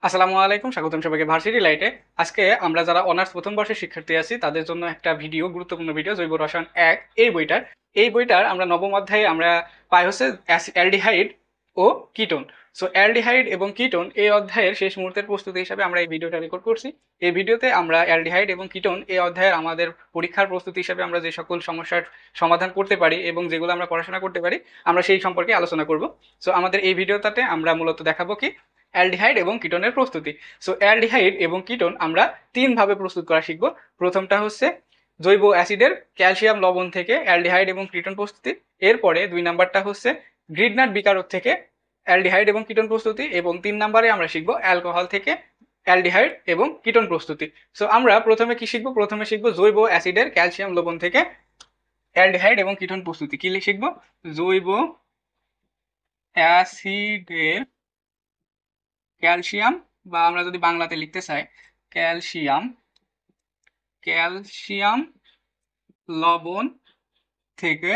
আসসালামু আলাইকুম, স্বাগতম সবাইকে ভার্সিটি লাইটে। আজকে আমরা যারা অনার্স প্রথম বর্ষের শিক্ষার্থী আছি তাদের জন্য একটা গুরুত্বপূর্ণ ভিডিও, জৈব রসায়ন 1 এই বইটার আমরা নবম অধ্যায়ে আমরা পাই হচ্ছে অ্যালডিহাইড ও কিটোন। সো অ্যালডিহাইড এবং কিটোন এই অধ্যায়ের শেষ মুহূর্তের প্রস্তুতি হিসাবে আমরা এই ভিডিওটা রেকর্ড করছি। এই ভিডিওতে আমরা অ্যালডিহাইড এবং কিটোন এই অধ্যায়ের আমাদের পরীক্ষার প্রস্তুতি হিসাবে আমরা যে সকল সমস্যার সমাধান করতে পারি এবং যেগুলো আমরা পড়াশোনা করতে পারি আমরা সেই সম্পর্কে আলোচনা করব। সো আমাদের এই ভিডিওটাতে আমরা মূলত দেখাবো কি অ্যালডিহাইড এবং কিটোনের প্রস্তুতি। সো অ্যালডিহাইড এবং কিটোন আমরা তিনভাবে প্রস্তুত করা শিখব। প্রথমটা হচ্ছে জৈব অ্যাসিডের ক্যালসিয়াম লবণ থেকে অ্যালডিহাইড এবং কিটোন প্রস্তুতি। এরপরে 2 নাম্বারটা হচ্ছে গ্রিডনাট বিকারক থেকে অ্যালডিহাইড এবং কিটোন প্রস্তুতি, এবং 3 নাম্বারে আমরা শিখব অ্যালকোহল থেকে অ্যালডিহাইড এবং কিটোন প্রস্তুতি। সো আমরা প্রথমে কি শিখব? প্রথমে শিখব জৈব অ্যাসিডের ক্যালসিয়াম লবণ থেকে অ্যালডিহাইড এবং কিটোন প্রস্তুতি। কি শিখব? জৈব অ্যাসিডের ক্যালসিয়াম, বা আমরা যদি বাংলাতে লিখতে চাই ক্যালসিয়াম ক্যালসিয়াম লবণ থেকে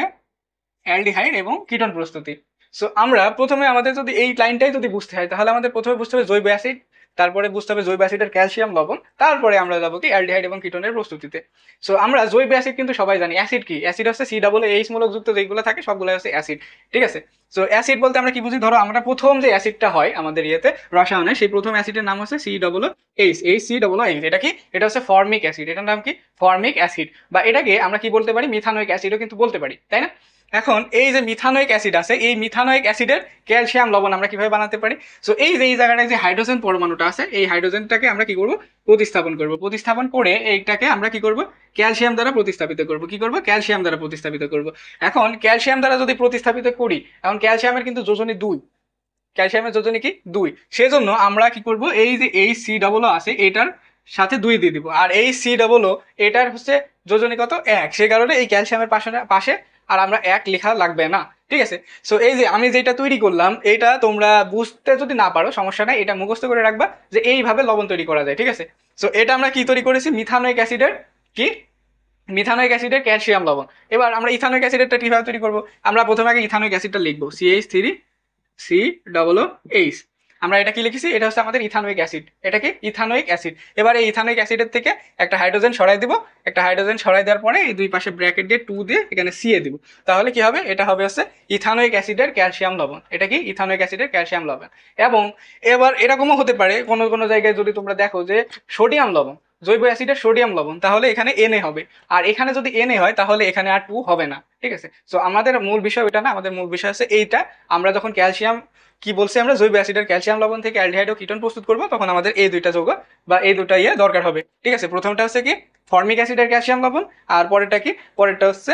অ্যালডিহাইড এবং কিটোন প্রস্তুতি। সো আমরা প্রথমে আমাদের যদি এই লাইনটাই যদি বুঝতে হয় তাহলে আমাদের প্রথমে বুঝতে হবে জৈব অ্যাসিড, তারপরে বুঝতে হবে জৈব অ্যাসিডের ক্যালসিয়াম লবণ, তারপরে আমরা যাবো কি অ্যালডিহাইড এবং কিটোনের প্রস্তুতিতে। সো আমরা জৈব অ্যাসিড কিন্তু সবাই জানি। অ্যাসিড কি? অ্যাসিড হচ্ছে COOH মূলক যুক্ত যেগুলো থাকে সবগুলো হচ্ছে অ্যাসিড। ঠিক আছে। সো অ্যাসিড বলতে আমরা কি বুঝি? ধরো আমরা প্রথম যে অ্যাসিডটা হয় আমাদের ইয়েতে রসায়নে, সেই প্রথম অ্যাসিডের নাম হচ্ছে COOH। এটা কি? এটা হচ্ছে ফর্মিক অ্যাসিড। এটার নাম কি? Formic acid. বা এটাকে আমরা কি বলতে পারি? মিথানোয়িক অ্যাসিডও কিন্তু বলতে পারি, তাই না? এখন এই যে মিথানোয়িক অ্যাসিড আছে, এই মিথানোয়িক অ্যাসিডের ক্যালসিয়াম লবণ আমরা কিভাবে বানাতে পারি? সো এই যে এই জায়গাটায় যে হাইড্রোজেন পরমাণুটা আছে, এই হাইড্রোজেনটাকে আমরা কি করব? প্রতিস্থাপন করব। প্রতিস্থাপন করে এইটাকে আমরা কি করব? ক্যালসিয়াম দ্বারা প্রতিস্থাপিত করব। কি করব? ক্যালসিয়াম দ্বারা প্রতিস্থাপিত করব। এখন ক্যালসিয়াম দ্বারা যদি প্রতিস্থাপিত করি, এখন ক্যালসিয়ামের কিন্তু যোজনী 2। ক্যালসিয়ামের যোজনী কি? 2। সেজন্য আমরা কি করব? এই যে এই COO আছে এটার সাথে 2 দিয়ে দিব, আর এই COO এটার হচ্ছে যোজনী কত? 1। সে কারণে এই ক্যালসিয়ামের পাশে পাশে আর আমরা 1 লেখা লাগবে না। ঠিক আছে। সো এই যে আমি যেটা তৈরি করলাম, এটা তোমরা বুঝতে যদি না পারো সমস্যা নাই, এটা মুখস্থ করে রাখবা যে এইভাবে লবণ তৈরি করা যায়। ঠিক আছে। সো এটা আমরা কি তৈরি করেছি? মিথানোয়িক অ্যাসিডের কি? মিথানোয়িক অ্যাসিডের ক্যালসিয়াম লবণ। এবার আমরা ইথানোয়িক অ্যাসিডেরটা কিভাবে তৈরি করব? আমরা প্রথমে আগে ইথানোয়িক অ্যাসিডটা লিখবো, CH3COOH। আমরা এটা কি লিখেছি? এটা হচ্ছে আমাদের ইথানোয়িক অ্যাসিড। এটা কি? Ethanoic acid. এবার এই ইথানোয়িক অ্যাসিডের থেকে একটা হাইড্রোজেন সরাই দিব। একটা হাইড্রোজেন সরাই দেওয়ার পরে এই দুই পাশে ব্র্যাকেট দিয়ে 2 দিয়ে এখানে CA দিব। তাহলে কি হবে? এটা হবে হচ্ছে ইথানোয়িক অ্যাসিডের ক্যালসিয়াম লবণ। এটা কি? ইথানোয়িক অ্যাসিডের ক্যালসিয়াম লবণ। এবং এবার এরকমও হতে পারে কোনো কোনো জায়গায় যদি তোমরা দেখো যে সোডিয়াম লবণ, জৈব অ্যাসিডের সোডিয়াম লবণ, তাহলে এখানে Na হবে। আর এখানে যদি Na হয় তাহলে এখানে আর 2 হবে না। ঠিক আছে। সো আমাদের মূল বিষয় ওইটা না, আমাদের মূল বিষয় হচ্ছে এইটা। আমরা যখন ক্যালসিয়াম কি বলছি, আমরা জৈব অ্যাসিডের ক্যালসিয়াম লবণ থেকে অ্যালডিহাইড ও কিটোন প্রস্তুত করব, তখন আমাদের এই দুইটা যৌগ বা এই দুটা দরকার হবে। ঠিক আছে। প্রথমটা হচ্ছে কি? ফর্মিক অ্যাসিডের ক্যালসিয়াম লবণ। আর পরেরটা কি? পরেরটা হচ্ছে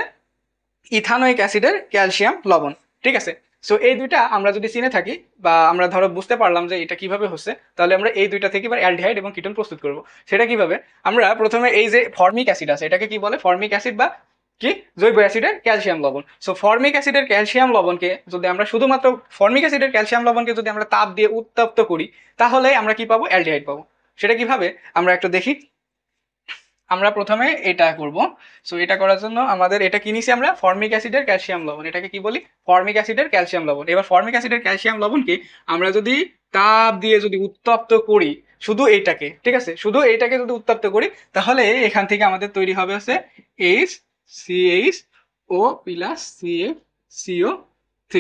ইথানোয়িক অ্যাসিডের ক্যালসিয়াম লবণ। ঠিক আছে। সো এই দুইটা আমরা যদি চিনে থাকি বা আমরা ধরো বুঝতে পারলাম যে এটা কিভাবে হচ্ছে, তাহলে আমরা এই দুইটা থেকে এবার অ্যালডিহাইড এবং কিটোন প্রস্তুত করব। সেটা কিভাবে? আমরা প্রথমে এই যে ফর্মিক অ্যাসিড আছে, এটাকে কি বলে? ফর্মিক অ্যাসিড বা কি? জৈব অ্যাসিডের ক্যালসিয়াম লবণ। সো ফর্মিক অ্যাসিডের ক্যালসিয়াম লবণকে যদি আমরা শুধুমাত্র ফর্মিক অ্যাসিডের ক্যালসিয়াম লবণকে যদি আমরা তাপ দিয়ে উত্তপ্ত করি, তাহলে আমরা কি পাবো? অ্যালডিহাইড পাবো। সেটা কিভাবে আমরা একটু দেখি। আমরা প্রথমে এটা করব। সো এটা করার জন্য আমাদের এটা কি নিছি? আমরা ফর্মিক অ্যাসিডের ক্যালসিয়াম লবণ। এটাকে কি বলি? ফর্মিক অ্যাসিডের ক্যালসিয়াম লবণ। এবার ফর্মিক অ্যাসিডের ক্যালসিয়াম লবণকে আমরা যদি তাপ দিয়ে যদি উত্তপ্ত করি, শুধু এইটাকে, ঠিক আছে, শুধু এইটাকে যদি উত্তপ্ত করি, তাহলে এখান থেকে আমাদের তৈরি হবে হচ্ছে HCH+CO3।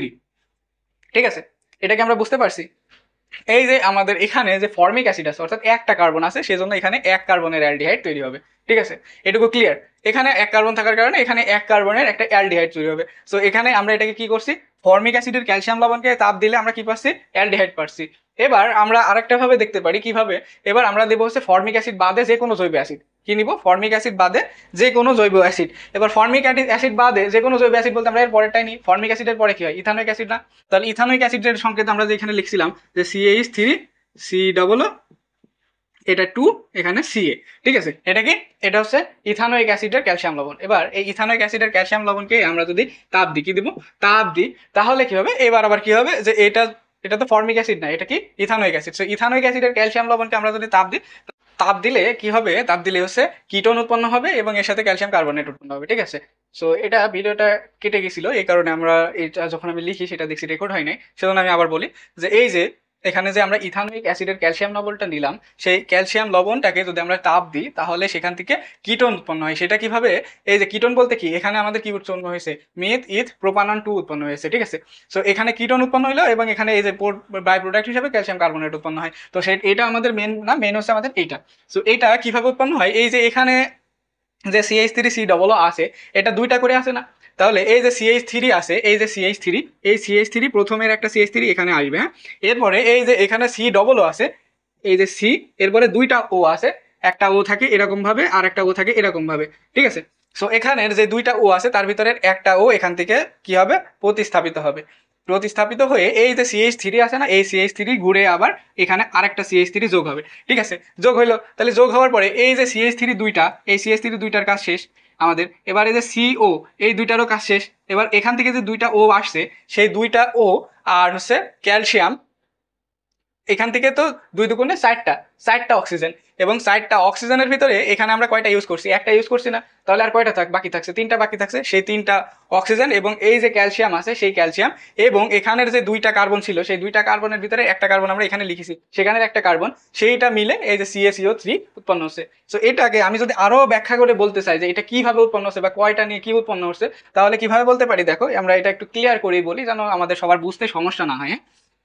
ঠিক আছে। এটাকে আমরা বুঝতে পারছি। এই যে আমাদের এখানে যে ফর্মিক অ্যাসিড আছে, অর্থাৎ একটা কার্বন আছে, সেজন্য এখানে 1 কার্বনের অ্যালডিহাইড তৈরি হবে। ঠিক আছে। এটুকু ক্লিয়ার? এখানে 1 কার্বন থাকার কারণে এখানে 1 কার্বনের একটা অ্যালডিহাইড তৈরি হবে। সো এখানে আমরা এটাকে কি করছি? ফর্মিক অ্যাসিডের ক্যালসিয়াম লবণকে তাপ দিলে আমরা কি পাচ্ছি? অ্যালডিহাইড পাচ্ছি। এবার আমরা আরেকটা ভাবে দেখতে পারি কিভাবে। এবার আমরা দেবো হচ্ছে ফর্মিক অ্যাসিড বাদে যে কোনো জৈব অ্যাসিড। কি নিব? ফর্মিক অ্যাসিড বাদে যে কোনো জৈব অ্যাসিড। এবার ফর্মিক অ্যাসিড বাদে যে কোনো জৈব অ্যাসিড বলতে আমরা এর পরেরটাই নিই। ফর্মিক অ্যাসিডের পরে কি হয়? ইথানোয়িক অ্যাসিড না? তাহলে ইথানোয়িক অ্যাসিডের সংকেত আমরা যে এখানে লিখছিলাম যে CH3C, এটা 2, এখানে CA। ঠিক আছে। এটা কি? এটা হচ্ছে ইথানোয়িক অ্যাসিডের ক্যালসিয়াম লবণ। এবার এই ইথানোয়িক অ্যাসিডের ক্যালসিয়াম লবণকে আমরা যদি তাপ দিই, কি দিব? তাপ দিই, তাহলে কি হবে? এবার আবার কি হবে যে এটা এটা তো ফর্মিক অ্যাসিড না, এটা কি? Ethanoic acid. সো ইথানোয়িক অ্যাসিডের ক্যালসিয়াম লবণকে আমরা যদি তাপ দিই, তাপ দিলে কি হবে? তাপ দিলে হচ্ছে কিটোন উৎপন্ন হবে এবং এর সাথে ক্যালসিয়াম কার্বনেট উৎপন্ন হবে। ঠিক আছে। সো এটা ভিডিওটা কেটে গেছিল, এই কারণে আমরা এটা যখন আমি লিখি সেটা দেখছি রেকর্ড হয় নাই, সেজন্য আমি আবার বলি যে এই যে এখানে যে আমরা ইথানোয়িক অ্যাসিডের ক্যালসিয়াম লবণটা নিলাম, সেই ক্যালসিয়াম লবণটাকে যদি আমরা তাপ দিই তাহলে সেখান থেকে কিটোন উৎপন্ন হয়। সেটা কিভাবে? এই যে কিটোন বলতে কি, এখানে আমাদের কি উৎপন্ন হয়েছে, মিথ ইথ প্রোপানন 2 উৎপন্ন হয়েছে, ঠিক আছে। সো এখানে কিটোন উৎপন্ন হলো এবং এখানে এই যে বাই প্রোডাক্ট হিসেবে ক্যালসিয়াম কার্বনেট উৎপন্ন হয়। তো এটা আমাদের মেন না, মেন হচ্ছে আমাদের এইটা। সো এটা কিভাবে উৎপন্ন হয়, এই যে এখানে যে CH3 COO আছে, এটা দুইটা করে আছে না, তাহলে এই যে CH3 আছে, এই যে CH3, এই CH3 প্রথমের একটা CH3 এখানে আসবে, হ্যাঁ। এরপরে এই যে এখানে COO আছে, এই যে সি, এরপরে দুইটা ও আছে, একটা ও থাকে এরকম ভাবে আর একটা ও থাকে এরকম ভাবে, ঠিক আছে। সো এখানের যে দুইটা ও আছে তার ভিতরে একটা ও এখান থেকে কি হবে, প্রতিস্থাপিত হবে। প্রতিস্থাপিত হয়ে এই যে CH3 আছে না, এই CH3 ঘুরে আবার এখানে আরেকটা CH3 যোগ হবে, ঠিক আছে। যোগ হইলো, তাহলে যোগ হওয়ার পরে এই যে CH3 দুইটা, এই CH3 দুইটার কাজ শেষ আমাদের। এবার এই যে CO, এই দুইটারও কাজ শেষ। এবার এখান থেকে যে দুইটা ও আসছে, সেই দুইটা ও আর হচ্ছে ক্যালসিয়াম, এখান থেকে তো দুই দুগুণে 4টা অক্সিজেন, এবং 4টা অক্সিজেনের ভিতরে এখানে আমরা কয়টা ইউজ করছি, একটা ইউজ করছি না, তাহলে আর কয়টা বাকি থাকছে, 3টা বাকি থাকছে। সেই 3টা অক্সিজেন এবং এই যে ক্যালসিয়াম আছে সেই ক্যালসিয়াম, এবং এখানের যে দুইটা কার্বন ছিল সেই দুইটা কার্বনের ভিতরে একটা কার্বন আমরা এখানে লিখেছি, সেখানের একটা কার্বন, সেইটা মিলে এই যে CaCO3 উৎপন্ন হচ্ছে। সো এটাকে আমি যদি আরো ব্যাখ্যা করে বলতে চাই যে এটা কিভাবে উৎপন্ন হচ্ছে বা কয়টা নিয়ে কি উৎপন্ন হচ্ছে, তাহলে কিভাবে বলতে পারি, দেখো আমরা এটা একটু ক্লিয়ার করেই বলি যেন আমাদের সবার বুঝতে সমস্যা না হয়।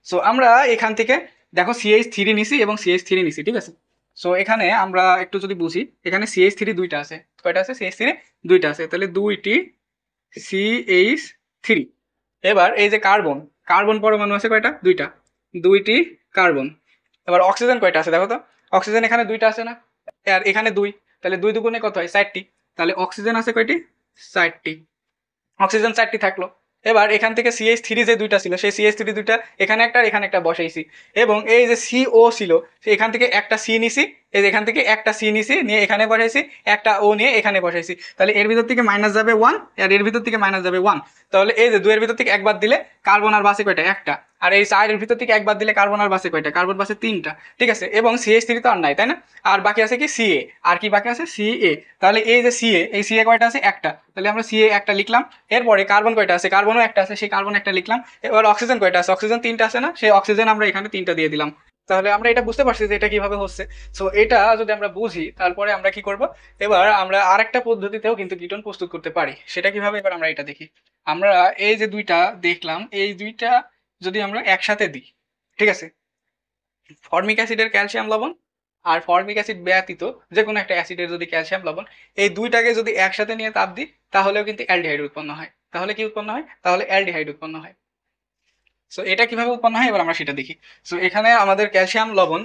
সো আমরা এখান থেকে দেখো CH3 নিছি এবং CH3 নিছি, ঠিক আছে। সো এখানে আমরা একটু যদি বুঝি, এখানে CH3 দুইটা আছে, কয়টা আছে, CH3 দুইটা আছে, তাহলে দুইটি CH3। এবার এই যে কার্বন, কার্বন পরমাণু আছে কয়টা, দুইটা, দুইটি কার্বন। এবার অক্সিজেন কয়টা আছে দেখো তো, অক্সিজেন এখানে দুইটা আছে না, আর এখানে দুই, তাহলে দুই দুগুণে কত হয়, 4টি। তাহলে অক্সিজেন আছে কয়টি, 4টি, অক্সিজেন 4টি থাকলো। এবার এখান থেকে CH3 যে দুইটা ছিল সেই CH3 দুইটা এখানে একটা আর এখানে একটা বসাইছি, এবং এই যে CO ছিল এখান থেকে একটা সি নিছি, এই যে এখান থেকে একটা সি নিছি, নিয়ে এখানে বসাইছি, একটা ও নিয়ে এখানে বসাইছি। তাহলে এর ভিতর থেকে মাইনাস যাবে 1, আর এর ভিতর থেকে মাইনাস যাবে 1। তাহলে এই যে 2 এর ভিতর থেকে একবার দিলে কার্বন আর বাসে কয়টা, একটা। আর এই 4 এর ভিতর থেকে একবার দিলে কার্বন আর বাসে কয়টা, কার্বন বাসে 3টা, ঠিক আছে। এবং CH3 তো আর নাই, তাই না, আর বাকি আছে কি CA, আর কি বাকি আছে CA। তাহলে এই যে CA, এই CA কয়টা আছে, একটা, তাহলে আমরা CA একটা লিখলাম। এরপরে কার্বন কয়টা আছে, কার্বনও একটা আছে, সেই কার্বন একটা লিখলাম। এবার অক্সিজেন কয়টা আছে, অক্সিজেন 3টা আছে না, সেই অক্সিজেন আমরা এখানে 3টা দিয়ে দিলাম। তাহলে আমরা এটা বুঝতে পারছি যে এটা কিভাবে হচ্ছে। সো এটা যদি আমরা বুঝি তারপরে আমরা কি করব, এবার আমরা আরেকটা পদ্ধতিতেও কিন্তু কিটোন প্রস্তুত করতে পারি। সেটা কিভাবে, এবার আমরা এটা দেখি। আমরা এই যে দুইটা দেখলাম, এই দুইটা যদি আমরা একসাথে দিই, ঠিক আছে, ফর্মিক অ্যাসিডের ক্যালসিয়াম লবণ আর ফর্মিক অ্যাসিড ব্যতীত যে কোনো একটা অ্যাসিডের যদি ক্যালসিয়াম লবণ, এই দুইটাকে যদি একসাথে নিয়ে তাপ দিই তাহলেও কিন্তু অ্যালডিহাইড উৎপন্ন হয়। তাহলে কি উৎপন্ন হয়, তাহলে অ্যালডিহাইড উৎপন্ন হয়। সো এটা কিভাবে উৎপন্ন হয় এবার আমরা সেটা দেখি। সো এখানে আমাদের ক্যালসিয়াম লবণ,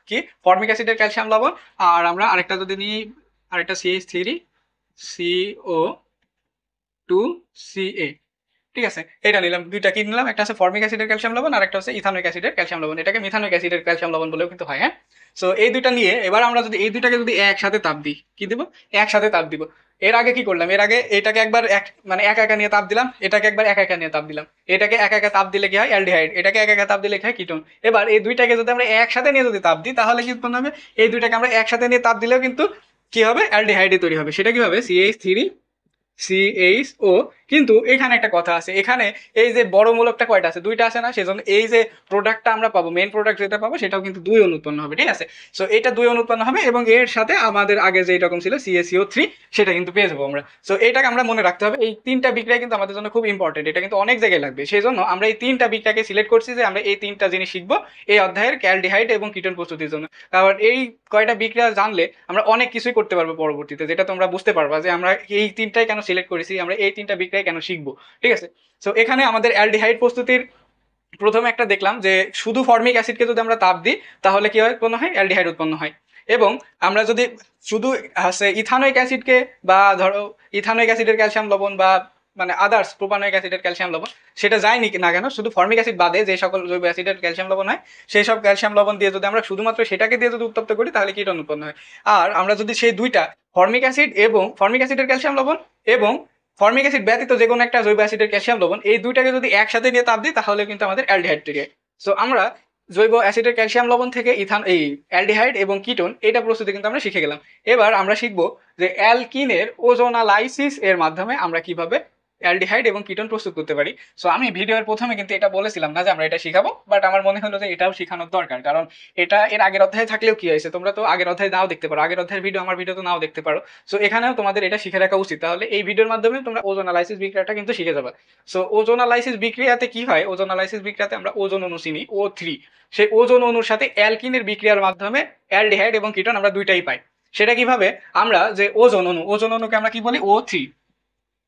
কি ফর্মিক অ্যাসিডের ক্যালসিয়াম লবণ, আর আমরা আরেকটা যদি নিই, আরেকটা CH3CO2CA, ঠিক আছে, এটা নিলাম, দুইটা কি নিলাম, একটা আছে ফর্মিক অ্যাসিডের ক্যালসিয়াম লবণ আর একটা হচ্ছে ইথানোয়িক অ্যাসিডের ক্যালসিয়াম লবণ, এটাকে মিথানোয়িক অ্যাসিডের ক্যালসিয়াম লবণ বলেও কিন্তু হয়, হ্যাঁ। সো এই দুইটা নিয়ে এবার আমরা যদি এই দুইটাকে যদি একসাথে তাপ দিই, কি দিব, একসাথে তাপ দিব। এর আগে কি করলাম, এর আগে এটাকে একবার এক মানে একা একা নিয়ে তাপ দিলাম, এটাকে একবার একা একা নিয়ে তাপ দিলাম, এটাকে একা একা তাপ দিলে কি হয়, অ্যালডিহাইড, এটাকে একা একা তাপ দিলে কি হয়, কিটোন। এবার এই দুইটাকে যদি আমরা একসাথে নিয়ে যদি তাপ দিই তাহলে কি উৎপন্ন হবে, এই দুইটাকে আমরা একসাথে নিয়ে তাপ দিলেও কিন্তু কি হবে, অ্যালডিহাইডে তৈরি হবে। সেটা কি হবে, CH3CHO। কিন্তু এখানে একটা কথা আছে, এখানে এই যে বড় মূলকটা কয়টা আছে, দুইটা আছে না, সেজন্য এই যে প্রোডাক্টটা আমরা পাবো, মেন প্রোডাক্ট যেটা পাবো সেটাও কিন্তু 2 অণু উৎপন্ন হবে, ঠিক আছে। সো এটা 2 অণু উৎপন্ন হবে এবং এর সাথে আমাদের আগে যে এরকম ছিল CaCO3, সেটা কিন্তু পেয়ে যাবো আমরা। সো এটাকে আমরা মনে রাখতে হবে, এই 3টা বিক্রিয়া কিন্তু আমাদের জন্য খুব ইম্পর্টেন্ট, এটা কিন্তু অনেক জায়গায় লাগবে। সেই জন্য আমরা এই 3টা বিক্রিয়াকে সিলেক্ট করছি যে আমরা এই 3টা জিনিস শিখবো এই অধ্যায়ের অ্যালডিহাইড এবং কিটোন প্রস্তুতির জন্য। কারণ এই কয়টা বিক্রিয়া জানলে আমরা অনেক কিছুই করতে পারবো পরবর্তীতে, যেটা তোমরা বুঝতে পারবা যে আমরা এই 3টাই কেন সিলেক্ট করেছি, আমরা এই 3টা বিক্রিয়া কেন শিখবো, ঠিক আছে। সো এখানে আমাদের অ্যালডিহাইড প্রস্তুতির প্রথমে একটা দেখলাম যে শুধু ফর্মিক অ্যাসিডকে যদি আমরা তাপ দিই তাহলে কি হয়, উৎপন্ন হয়, অ্যালডিহাইড উৎপন্ন হয়। এবং আমরা যদি শুধু ইথানোয়িক অ্যাসিডকে, বা ধরো ইথানোয়িক অ্যাসিডের ক্যালসিয়াম লবণ বা মানে আদার্স প্রোপানোয়িক অ্যাসিডের ক্যালসিয়াম লবণ, সেটা যায়নি না কেন, শুধু ফর্মিক অ্যাসিড বাদে যে সকল জৈব অ্যাসিডের ক্যালসিয়াম লবণ হয়, সেই সব ক্যালসিয়াম লবণ দিয়ে যদি আমরা শুধুমাত্র সেটাকে দিয়ে যদি উত্তপ্ত করি তাহলে কিটোন উৎপন্ন হয়। আর আমরা যদি সেই দুইটা ফর্মিক অ্যাসিড এবং ফর্মিক অ্যাসিডের ক্যালসিয়াম লবণ এবং ফর্মিক অ্যাসিড ব্যতীত যে কোনো একটা জৈব অ্যাসিডের ক্যালসিয়াম লবণ, এই দুইটাকে যদি একসাথে নিয়ে তাপ দিই তাহলে কিন্তু আমাদের অ্যালডিহাইড তৈরি হয়। সো আমরা জৈব অ্যাসিডের ক্যালসিয়াম লবণ থেকে এই অ্যালডিহাইড এবং কিটোন এটা প্রস্তুতি কিন্তু আমরা শিখে গেলাম। এবার আমরা শিখবো যে অ্যালকিনের ওজোনালাইসিস এর মাধ্যমে আমরা কিভাবে অ্যালডিহাইড এবং কিটোন প্রস্তুত করতে পারি। সো আমি ভিডিওর প্রথমে কিন্তু এটা বলেছিলাম না যে আমরা এটা শিখাবো, বাট আমার মনে হলো যে এটাও শেখানোর দরকার, কারণ এটা এর আগের অধ্যায়ে থাকলেও কি হয়েছে, তোমরা তো আগের অধ্যায়ে নাও দেখতে পারো, আগের অধ্যায়ের ভিডিও আমার ভিডিও তো নাও দেখতে পারো। সো এখানেও তোমাদের এটা শিখে রাখা উচিত, তাহলে এই ভিডিওর মাধ্যমে তোমরা ওজোনালাইসিস বিক্রিয়াটা কিন্তু শিখে যাবে। সো ওজোনালাইসিস বিক্রিয়াতে কি হয়, ওজোনালাইসিস বিক্রিয়াতে আমরা ওজোন অণু চিনি O3, সেই ওজোন অণুর সাথে অ্যালকিনের বিক্রিয়ার মাধ্যমে অ্যালডিহাইড এবং কিটোন আমরা দুইটাই পাই। সেটা কিভাবে, আমরা যে ওজোন অণু, ওজোন অণুকে আমরা কি বলি, O3,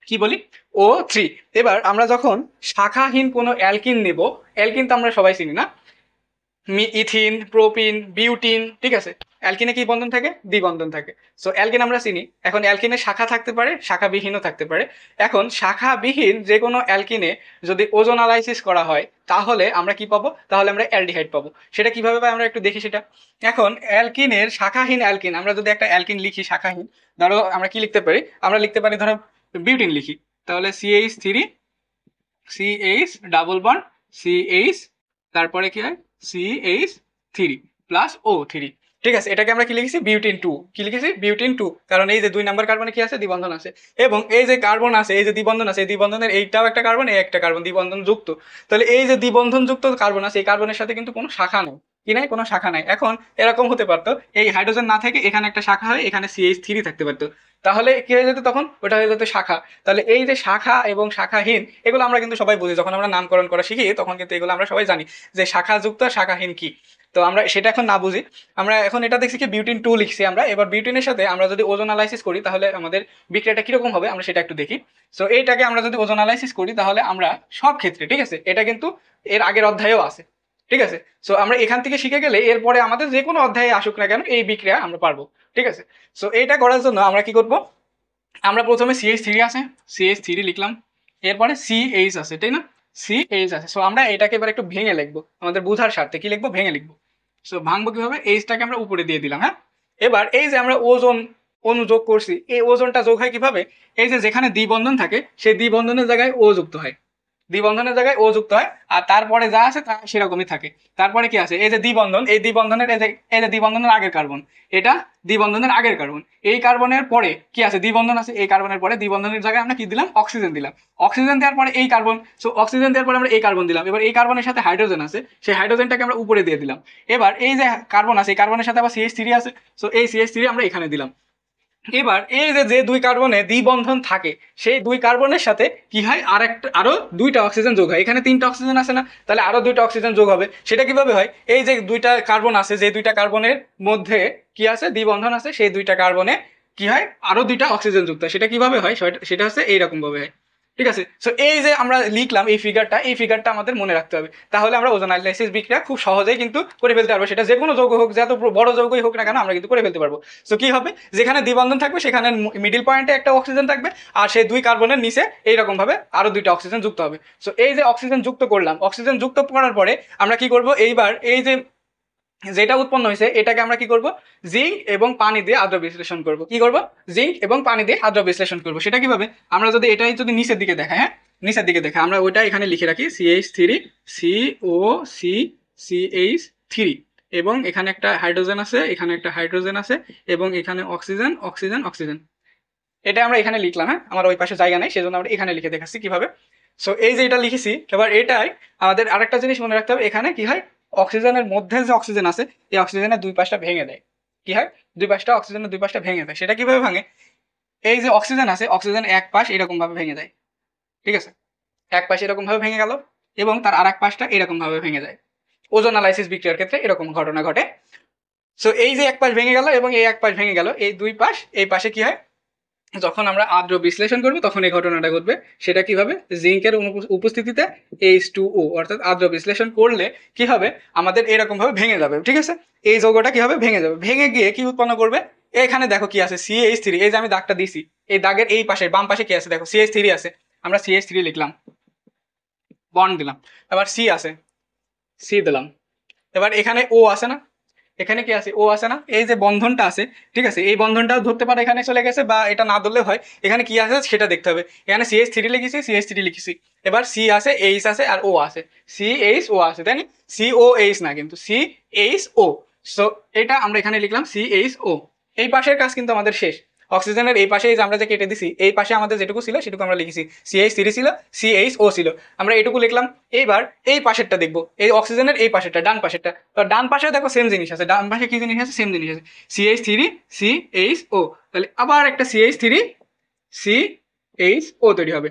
কি বলি, O3। এবার আমরা যখন শাখাহীন কোনো অ্যালকিন নেব, অ্যালকিন তো আমরা সবাই চিনি না, ইথিন, প্রোপিন, বিউটিন, ঠিক আছে, অ্যালকিনে কি বন্ধন থাকে, দ্বিবন্ধন থাকে। সো অ্যালকিন আমরা চিনি, এখন অ্যালকিনের শাখা থাকতে পারে, শাখাবিহীনও থাকতে পারে। এখন শাখাবিহীন যে কোনো অ্যালকিনে যদি ওজোনালাইসিস করা হয় তাহলে আমরা কি পাবো, তাহলে আমরা অ্যালডিহাইড পাবো। সেটা কিভাবে পাই আমরা একটু দেখি সেটা। এখন অ্যালকিনের শাখাহীন অ্যালকিন, আমরা যদি একটা অ্যালকিন লিখি শাখাহীন, ধরো আমরা কি লিখতে পারি, আমরা লিখতে পারি ধরো বিউটিন লিখি, তাহলে CH3, CH double bond CH, তারপরে কি হয় CH3 প্লাস O3, ঠিক আছে, এটাকে আমরা কি লিখেছি, বিউটিন 2, কি লিখেছি, বিউটিন 2, কারণ এই যে 2 নাম্বার কার্বনে কি আছে, দ্বিবন্ধন আছে, এবং এই যে কার্বন আছে, এই যে দ্বিবন্ধন আছে, এই দ্বিবন্ধনের এইটাও একটা কার্বন, এই একটা কার্বন দ্বিবন্ধন যুক্ত। তাহলে এই যে দ্বিবন্ধন যুক্ত কার্বন আছে, এই কার্বনের সাথে কিন্তু কোনো শাখা নেই, কি নাই, কোনো শাখা নাই। এখন এরকম হতে পারতো, এই হাইড্রোজেন না থেকে এখানে একটা শাখা হয়, এখানে CH3 থাকতে পারতো, তাহলে কি হয়ে যেত, তখন ওটা হয়ে যেত শাখা। তাহলে এই যে শাখা এবং শাখাহীন, এগুলো আমরা কিন্তু সবাই বুঝি, যখন আমরা নামকরণ করা শিখি তখন কিন্তু এগুলো আমরা সবাই জানি যে শাখাযুক্ত আর শাখাহীন কি। তো আমরা সেটা এখন না বুঝি, আমরা এখন এটা দেখছি কি বিউটিন 2 লিখছি আমরা। এবার বিউটিনের সাথে আমরা যদি ওজোনালাইসিস করি তাহলে আমাদের বিক্রিয়াটা কিরকম হবে আমরা সেটা একটু দেখি। সো এইটাকে আমরা যদি ওজোনালাইসিস করি তাহলে আমরা সব ক্ষেত্রে, ঠিক আছে, এটা কিন্তু এর আগের অধ্যায়েও আছে, ঠিক আছে। সো আমরা এখান থেকে শিখে গেলে এরপরে আমাদের যে কোনো অধ্যায়ে আসুক না কেন এই বিক্রিয়া আমরা পারবো, ঠিক আছে। সো এইটা করার জন্য আমরা কি করব, আমরা প্রথমে CH3 আছে, CH3 লিখলাম, এরপরে CH আছে, তাই না, CH আছে। সো আমরা এটাকে এবার একটু ভেঙে লিখবো, আমাদের বোঝার স্বার্থে কি লিখবো, ভেঙে লিখবো। সো ভাঙবো কিভাবে, এইচটাকে আমরা উপরে দিয়ে দিলাম, হ্যাঁ। এবার এই যে আমরা ওজন অণু যোগ করছি, এই ওজনটা যোগ হয় কিভাবে, এই যে যেখানে দ্বিবন্ধন থাকে সেই দ্বিবন্ধনের জায়গায় ও যুক্ত হয়, দ্বিবন্ধনের জায়গায় ও যুক্ত হয়, আর তারপরে যা আছে তা সেরকমই থাকে। তারপরে কি আছে, এই যে দ্বিবন্ধন, এই দ্বিবন্ধনের এই যে দ্বিবন্ধনের আগের কার্বন, এটা দ্বিবন্ধনের আগের কার্বন, এই কার্বনের পরে কি আছে, দ্বিবন্ধন আছে, এই কার্বনের পরে দ্বিবন্ধনের জায়গায় আমরা কি দিলাম, অক্সিজেন দিলাম, অক্সিজেন দেওয়ার পরে এই কার্বন, সো অক্সিজেন দেওয়ার পরে আমরা এই কার্বন দিলাম। এবার এই কার্বনের সাথে হাইড্রোজেন আছে, সেই হাইড্রোজেনটাকে আমরা উপরে দিয়ে দিলাম। এবার এই যে কার্বন আছে, এই কার্বনের সাথে আবার CH3 আছে, সো এই CH3 আমরা এখানে দিলাম। এবার এই যে যে দুই কার্বনে দ্বিবন্ধন থাকে সেই দুই কার্বনের সাথে কি হয়, আরো দুইটা অক্সিজেন যোগ হয়, এখানে 3টা অক্সিজেন আছে না, তাহলে আরো 2টা অক্সিজেন যোগ হবে। সেটা কিভাবে হয়, এই যে দুইটা কার্বন আছে, যে দুইটা কার্বনের মধ্যে কি আছে, দ্বিবন্ধন আছে, সেই দুইটা কার্বনে কি হয়, আরো 2টা অক্সিজেন যুক্ত হয়। সেটা কিভাবে হয়, সেটা হচ্ছে এইরকম ভাবে হয়, ঠিক আছে। সো এই যে আমরা লিখলাম এই ফিগারটা আমাদের মনে রাখতে হবে, তাহলে আমরা ওজোনালাইসিস বিক্রিয়া খুব সহজেই কিন্তু করে ফেলতে পারবো। সেটা যে কোনো যৌগ হোক, যত বড় যৌগই হোক না কেন আমরা কিন্তু করে ফেলতে পারবো। সো কি হবে, যেখানে দ্বিবন্ধন থাকবে সেখানে মিডিল পয়েন্টে একটা অক্সিজেন থাকবে, আর সেই দুই কার্বনের নিচে এইরকম ভাবে আরো 2টা অক্সিজেন যুক্ত হবে। সো এই যে অক্সিজেন যুক্ত করলাম, অক্সিজেন যুক্ত করার পরে আমরা কি করব, এইবার এই যে যেটা উৎপন্ন হয়েছে এটাকে আমরা কি করব, জিঙ্ক এবং পানি দিয়ে আদ্র বিশ্লেষণ করব। কি করব, জিঙ্ক এবং পানি দিয়ে আদ্র বিশ্লেষণ করব। সেটা কিভাবে, আমরা যদি এটাই যদি নিচের দিকে দেখাই, হ্যাঁ, নিচের দিকে দেখা, আমরা ওইটা এখানে লিখে রাখি, CH3 COC CH3, এবং এখানে একটা হাইড্রোজেন আছে, এখানে একটা হাইড্রোজেন আছে, এবং এখানে অক্সিজেন অক্সিজেন অক্সিজেন, এটা আমরা এখানে লিখলাম, হ্যাঁ, আমার ওই পাশে জায়গা নেই সেজন্য আমরা এখানে লিখে দেখাচ্ছি কিভাবে। সো এই যে এটা লিখেছি, এবার এটাই আমাদের আরেকটা জিনিস মনে রাখতে হবে, এখানে কি হয়, অক্সিজেনের মধ্যে যে অক্সিজেন আছে এই অক্সিজেনের দুই পাশটা ভেঙে দেয়, কি হয়, অক্সিজেনের দুই পাশটা ভেঙে দেয়। সেটা কিভাবে ভাঙে, এই যে অক্সিজেন আছে, অক্সিজেন এক পাশ এরকম ভাবে ভেঙে যায়, ঠিক আছে, এক পাশ এরকম ভাবে ভেঙে গেল, এবং তার আরেক পাশটা এরকম ভাবে ভেঙে যায়। ওজোনালাইসিস বিক্রিয়ার ক্ষেত্রে এরকম ঘটনা ঘটে। সো এই যে এক পাশ ভেঙে গেল এবং এই এক পাশ ভেঙে গেল, এই দুই পাশ, এই পাশে কি হয়, যখন আমরা আদ্র বিশ্লেষণ করব তখন এই ঘটনাটা ঘটবে। সেটা কিভাবে, জিঙ্কের উপস্থিতিতে H2O, অর্থাৎ আদ্র বিশ্লেষণ করলে কি হবে, আমাদের এরকম ভাবে ভেঙে যাবে, ঠিক আছে, এই যৌগটা কি হবে, ভেঙে যাবে, ভেঙে গিয়ে কি উৎপন্ন করবে, এখানে দেখো কি আছে, CH3, এই যে আমি দাগটা দিছি, এই দাগের এই পাশে বাম পাশে কি আছে দেখো, CH3 আছে, আমরা CH3 লিখলাম, বন্ড দিলাম, এবার C আছে, C দিলাম, এবার এখানে O আছে না, এখানে কি আছে, ও আছে না, এই যে বন্ধনটা আছে, ঠিক আছে, এই বন্ধনটাও ধরতে পারে এখানে চলে গেছে, বা এটা না ধরলে হয়, এখানে কি আছে সেটা দেখতে হবে। এখানে CH3 লিখেছি, CH3 লিখেছি, এবার C আছে, H আছে, আর O আছে, CHO আছে, তাই না, COH না কিন্তু CHO। সো এটা আমরা এখানে লিখলাম CHO। এই পাশের কাজ কিন্তু আমাদের শেষ, অক্সিজেনের এই পাশে যে আমরা যে কেটে দিছি, এই পাশে আমাদের যেটুকু ছিল সেটুকু আমরা লিখেছি, CH3 ছিল, CHO ছিল, আমরা এইটুকু লিখলাম। এইবার এই পাশেরটা দেখবো, এই অক্সিজেনের এই পাশেরটা, ডান পাশেরটা। তো ডান পাশে দেখো সেম জিনিস আছে, ডান পাশে কি জিনিস আছে, সেম জিনিস আছে, CH3 CHO, তাহলে আবার একটা CH3 CHO তৈরি হবে।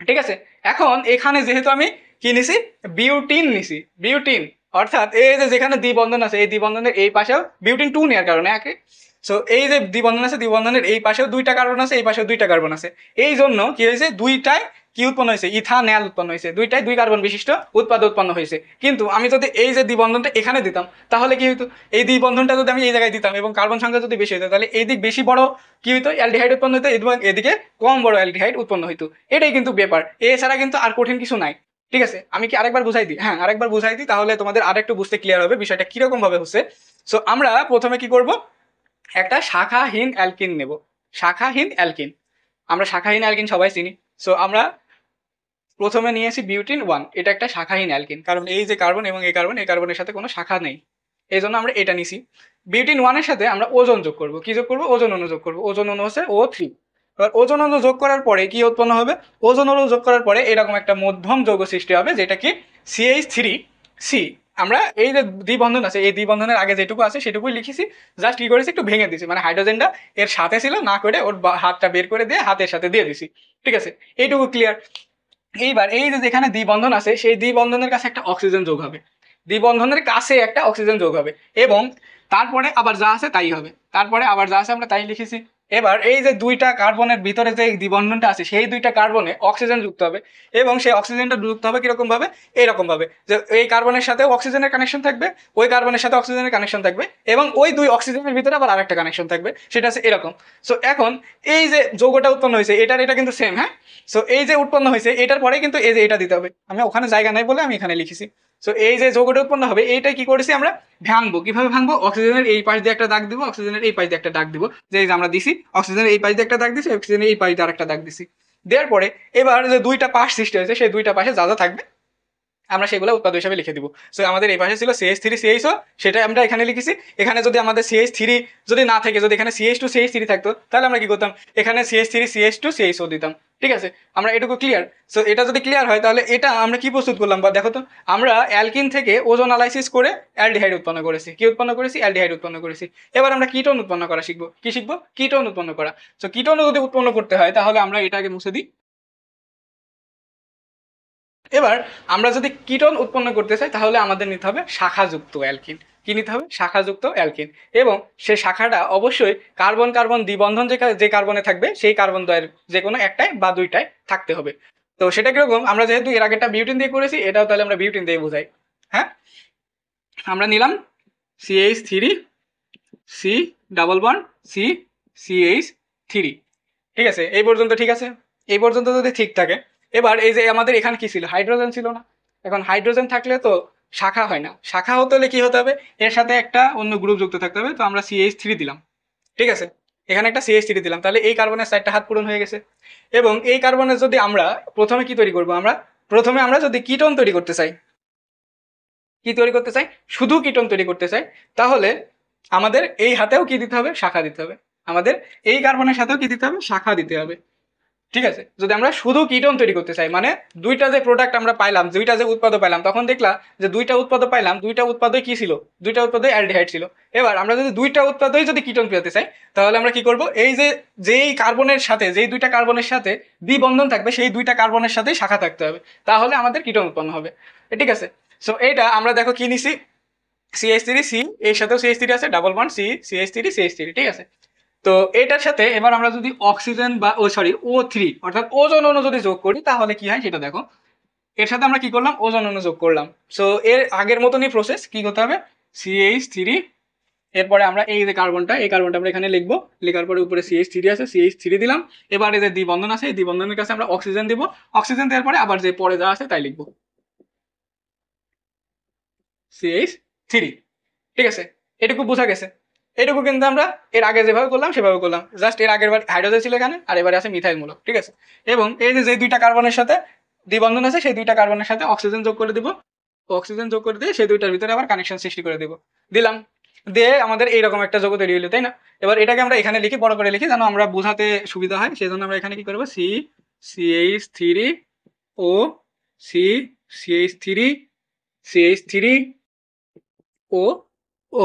ঠিক আছে, এখন এখানে যেহেতু আমি কি নিছি, বিউটিন নিছি, বিউটিন, অর্থাৎ এই যে যেখানে দ্বিবন্ধন আছে এই দ্বিবন্ধনের এই পাশেও বিউটিন 2 নেওয়ার কারণে একে, সো এই যে দ্বিবন্ধন আছে দ্বিবন্ধনের এই পাশেও দুইটা কার্বন আছে, এই পাশেও দুইটা কার্বন আছে, এই জন্য কি হয়েছে, দুইটাই কি উৎপন্ন হয়েছে, ইথানল উৎপন্ন হয়েছে, দুইটাই 2 কার্বন বিশিষ্ট উৎপাদ উৎপন্ন হয়েছে। কিন্তু আমি যদি এই যে দ্বিবন্ধনটা এখানে দিতাম তাহলে কি হতো, এই দ্বিবন্ধনটা যদি আমি এই জায়গায় দিতাম এবং কার্বন সংখ্যা যদি বেশি হতো তাহলে এই দিক বেশি বড় কি হতো, অ্যালডিহাইড উৎপন্ন হতো, এবং এদিকে কম বড় অ্যালডিহাইড উৎপন্ন হইতো। এটাই কিন্তু ব্যাপার, এছাড়া কিন্তু আর কঠিন কিছু নাই। ঠিক আছে, আমি কি আরেকবার বুঝাই দিই? হ্যাঁ, আরেকবার বুঝাই দিই, তাহলে তোমাদের আরেকটু বুঝতে ক্লিয়ার হবে বিষয়টা কিরকম ভাবে হচ্ছে। সো আমরা প্রথমে কি করব, একটা শাখাহীন অ্যালকিন নেব, শাখাহীন অ্যালকিন, আমরা শাখাহীন অ্যালকিন সবাই চিনি। সো আমরা প্রথমে নিয়েছি বিউটিন 1, এটা একটা শাখাহীন অ্যালকিন, কারণ এই যে কার্বন এবং এই কার্বন, এই কার্বনের সাথে কোনো শাখা নেই, এই জন্য আমরা এটা নিছি। বিউটিন 1 এর সাথে আমরা ওজন যোগ করব, কি যোগ করব, ওজন অণু যোগ করব, ওজন অণু হচ্ছে O3। এবার ওজন অণু যোগ করার পরে কি উৎপন্ন হবে, ওজন অণু যোগ করার পরে এরকম একটা মধ্যম যৌগ সৃষ্টি হবে, যেটা কি CH3C। আমরা এই যে দ্বিবন্ধন আছে এই দ্বিবন্ধনের আগে যেটুকু আছে সেটুকুই লিখেছি, জাস্ট কি করেছি, একটু ভেঙে দিছি, মানে হাইড্রোজেনটা এর সাথে ছিল না করে ওর হাতটা বের করে দিয়ে হাতের সাথে দিয়ে দিছি। ঠিক আছে, এইটুকু ক্লিয়ার। এইবার এই যে যেখানে দ্বিবন্ধন আছে সেই দ্বিবন্ধনের কাছে একটা অক্সিজেন যোগ হবে, দ্বিবন্ধনের কাছে একটা অক্সিজেন যোগ হবে, এবং তারপরে আবার যা আছে তাই হবে, তারপরে আবার যা আছে আমরা তাই লিখেছি। এবার এই যে দুইটা কার্বনের ভিতরে যে দ্বিবন্ধনটা আছে সেই দুইটা কার্বনে অক্সিজেন যুক্ত হবে, এবং সেই অক্সিজেনটা যুক্ত হবে কিরকম ভাবে, এইরকম ভাবে যে এই কার্বনের সাথে অক্সিজেনের কানেকশন থাকবে, ওই কার্বনের সাথে অক্সিজেনের কানেকশন থাকবে, এবং ওই দুই অক্সিজেনের ভিতরে আবার আরেকটা কানেকশন থাকবে, সেটা আছে এরকম। সো এখন এই যে যৌগটা উৎপন্ন হয়েছে এটার এটা কিন্তু সেম, হ্যাঁ। সো এই যে উৎপন্ন হয়েছে এটার পরে কিন্তু এই যে এটা দিতে হবে, আমি ওখানে জায়গা নাই বলে আমি এখানে লিখেছি। সো এই যে যৌগটা উৎপন্ন হবে এইটাই কি করেছি আমরা ভাঙবো, কিভাবে ভাঙবো, অক্সিজেনের এই পাশ দিয়ে একটা দাগ দিব, অক্সিজেনের এই পাশ দিয়ে একটা দাগ দিব, যে আমরা দিছি অক্সিজেনের এই পাশ দিয়ে একটা দাগ দিছি, অক্সিজেনের এই পাশ দিয়ে আরেকটা দাগ দিছি, দেওয়ার পরে এবার যে দুইটা পাশ সৃষ্টি হয়েছে সেই দুইটা পাশে যা যা থাকবে আমরা সেগুলো উৎপাদ হিসাবে লিখে দিব। সো আমাদের এই পাশে ছিল CH3CHO, সেটা আমরা এখানে লিখেছি। এখানে যদি আমাদের CH3 যদি না থাকে, যদি এখানে CH2CH3 থাকতো তাহলে আমরা কি করতাম, এখানে CH3CH2CHO দিতাম। ঠিক আছে, আমরা এটুকু ক্লিয়ার। সো এটা যদি ক্লিয়ার হয় তাহলে এটা আমরা কি প্রস্তুত করলাম, বা দেখো তো, আমরা অ্যালকিন থেকে ওজোন অ্যানালাইসিস করে অ্যালডিহাইড উৎপন্ন করেছি, কি উৎপন্ন করেছি, অ্যালডিহাইড উৎপন্ন করেছি। এবার আমরা কিটোন উৎপন্ন করা শিখবো, কি শিখবো, কিটোন উৎপন্ন করা। সো কিটোন যদি উৎপন্ন করতে হয় তাহলে আমরা এটা আগে মুছে দিই। এবার আমরা যদি কিটোন উৎপন্ন করতে চাই তাহলে আমাদের নিতে হবে শাখাযুক্ত অ্যালকিন, কি নিতে হবে, শাখাযুক্ত অ্যালকিন, এবং সেই শাখাটা অবশ্যই কার্বন কার্বন দ্বিবন্ধন যে কার্বনে থাকবে সেই কার্বন দ্বয়ের যে কোনো একটাই বা দুইটাই থাকতে হবে। তো সেটা কিরকম, আমরা যেহেতু এর আগেটা বিউটিন দিয়ে করেছি এটাও তাহলে আমরা বিউটিন দিয়ে বোঝাই। হ্যাঁ, আমরা নিলাম CH3 C double bond C CH3। ঠিক আছে, এই পর্যন্ত ঠিক আছে, এই পর্যন্ত যদি ঠিক থাকে, এবার এই যে আমাদের এখানে কি ছিল, হাইড্রোজেন ছিল না। এখন হাইড্রোজেন থাকলে তো শাখা হয় না, শাখা হতে হলে কি হতে হবে, এর সাথে একটা অন্য গ্রুপ যুক্ত থাকতে হবে, তো আমরা CH3 দিলাম। ঠিক আছে, এখানে একটা CH3 দিলাম, তাহলে এই কার্বনের চারটা হাত পূরণ হয়ে গেছে। এবং এই কার্বনের যদি আমরা প্রথমে কি তৈরি করব, আমরা যদি কিটোন তৈরি করতে চাই, কি তৈরি করতে চাই, শুধু কিটোন তৈরি করতে চাই, তাহলে আমাদের এই হাতেও কি দিতে হবে, শাখা দিতে হবে, আমাদের এই কার্বনের সাথেও কি দিতে হবে, শাখা দিতে হবে। ঠিক আছে, যদি আমরা শুধু কিটোন তৈরি করতে চাই, মানে দুইটা যে প্রোডাক্ট আমরা পাইলাম, দুইটা যে উৎপাদ পাইলাম, তখন দেখলাম যে দুইটা উৎপাদ পাইলাম, দুইটা উৎপাদই কি ছিল, দুইটা উৎপাদই অ্যালডিহাইড ছিল। এবার আমরা যদি দুইটা উৎপাদই যদি কিটোন পেতে চাই তাহলে আমরা কি করব, এই যে যেই কার্বনের সাথে যেই দুইটা কার্বনের সাথে দ্বিবন্ধন থাকবে সেই দুইটা কার্বনের সাথেই শাখা থাকতে হবে, তাহলে আমাদের কিটোন উৎপন্ন হবে। ঠিক আছে, সো এইটা আমরা দেখো কি নিছি, CH3C, এর সাথেও CH3 আছে, ডাবল বন্ড CH3 ঠিক আছে। তো এটার সাথে এবার আমরা যদি অক্সিজেন বা O3 অর্থাৎ ওজোন অণু যদি যোগ করি তাহলে কি হয় সেটা দেখো। এর সাথে আমরা কি করলাম, ওজোন অণু যোগ করলাম। সো এর আগের মতনই প্রসেস, কি করতে হবে, CH3, এরপরে আমরা এই যে কার্বনটা, এই কার্বনটা আমরা এখানে লিখবো, লেখার পরে উপরে CH3 আছে, CH3 দিলাম। এবার এই যে দ্বিবন্ধন আছে এই দ্বিবন্ধনের কাছে আমরা অক্সিজেন দিব, অক্সিজেন দেওয়ার পরে আবার যে পরে যা আছে তাই লিখবো, CH3। ঠিক আছে, এটুকু বোঝা গেছে। এটুকু কিন্তু আমরা এর আগে যেভাবে করলাম সেভাবে করলাম, জাস্ট এর আগের বার হাইড্রোজেন ছিল এখানে আর এবারে আছে মিথাইল মূলক। ঠিক আছে, এবং এই যে দুইটা কার্বনের সাথে দ্বিবন্ধন আছে সেই দুইটা কার্বনের সাথে অক্সিজেন যোগ করে দিব, অক্সিজেন যোগ করে দিয়ে সেই দুইটার ভিতরে আবার কানেকশন সৃষ্টি করে দিব, দিলাম। দিয়ে আমাদের এইরকম একটা যৌগ তৈরি হলো, তাই না? এবার এটাকে আমরা এখানে লিখি, বড় করে লিখি যেন আমরা বোঝাতে সুবিধা হয়, সেই জন্য আমরা এখানে কি করবো, CH3 ও CH3 ও ও।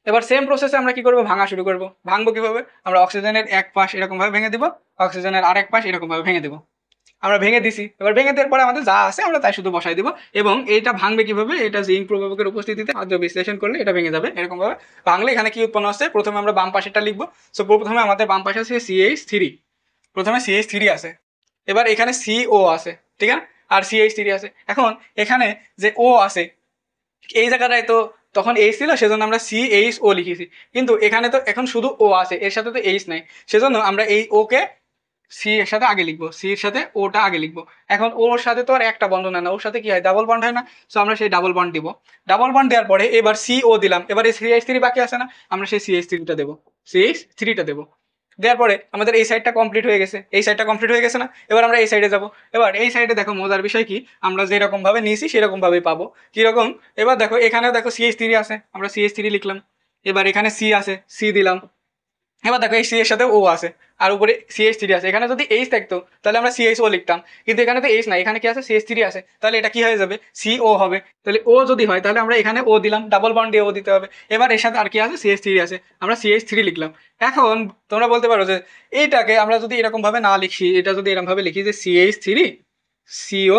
এবার সেম প্রসেসে আমরা কি করব, ভাঙা শুরু করব। ভাঙবো কিভাবে, আমরা অক্সিজেনের এক পাশ এরকম ভাবে ভেঙে দিব, অক্সিজেনের আরেক পাশ এরকম ভাবে ভেঙে দিব। আমরা ভেঙে দিছি, এবার ভেঙে দেওয়ার পরে আমাদের যা আছে আমরা তাই শুধু বসাই দিব। এবং এটা ভাঙবে কিভাবে, এটা জিঙ্ক প্রভাবকের উপস্থিতিতে আদ্র বিশ্লেষণ করলে এটা ভেঙে যাবে এরকম ভাবে। ভাঙলে এখানে কি উৎপন্ন হচ্ছে, প্রথমে আমরা বাম পাশেরটা লিখবো। সো প্রথমে আমাদের বাম পাশে আছে CH3, প্রথমে CH3 আছে, এবার এখানে CO আছে, ঠিক আছে, আর CH3 আছে। এখন এখানে যে ও আছে এই জায়গাটায় তো তখন এইচ ছিল, সেজন্য আমরা CHO লিখেছি, কিন্তু এখানে তো এখন শুধু ও আছে, এর সাথে তো এইচ নাই, সেজন্য আমরা এই ওকে সি এর সাথে আগে লিখবো, সি এর সাথে ওটা আগে লিখবো। এখন ওর সাথে তো আর একটা বন্ধন হয় না, ওর সাথে কি হয়, ডাবল বন্ড হয় না। সো আমরা সেই ডাবল বন্ড দিব, ডাবল বন্ড দেওয়ার পরে এবার CO দিলাম, এবার এই CH3 বাকি আছে না, আমরা সেই CH3টা দেবো, CH3টা দেবো। দেওয়ার পরে আমাদের এই সাইডটা কমপ্লিট হয়ে গেছে, এই সাইডটা কমপ্লিট হয়ে গেছে না। এবার আমরা এই সাইডে যাব, এবার এই সাইডে দেখো মজার বিষয় কি, আমরা যেরকম ভাবে নিয়েছি সেরকম ভাবেই পাবো। কিরকম, এবার দেখো এখানে দেখো CH3 আছে, আমরা CH3 লিখলাম, এবার এখানে C আছে, C দিলাম। এবার দেখো এই সি এর সাথে ও আছে, আর উপরে CH3 আছে। এখানে যদি এইচ থাকতো তাহলে আমরা CHO লিখতাম, কিন্তু এখানে তো এইচ নাই, এখানে কি আছে, CH3 আছে, তাহলে এটা কি হয়ে যাবে, CO হবে। তাহলে ও যদি হয় তাহলে আমরা এখানে ও দিলাম, ডাবল বন্ড দিয়ে ও দিতে হবে। এবার এর সাথে আর কি আছে, CH3 আছে, আমরা CH3 লিখলাম। এখন তোমরা বলতে পারো যে এইটাকে আমরা যদি এরকম ভাবে না লিখি, এটা যদি এরকম ভাবে লিখি যে CH3 CO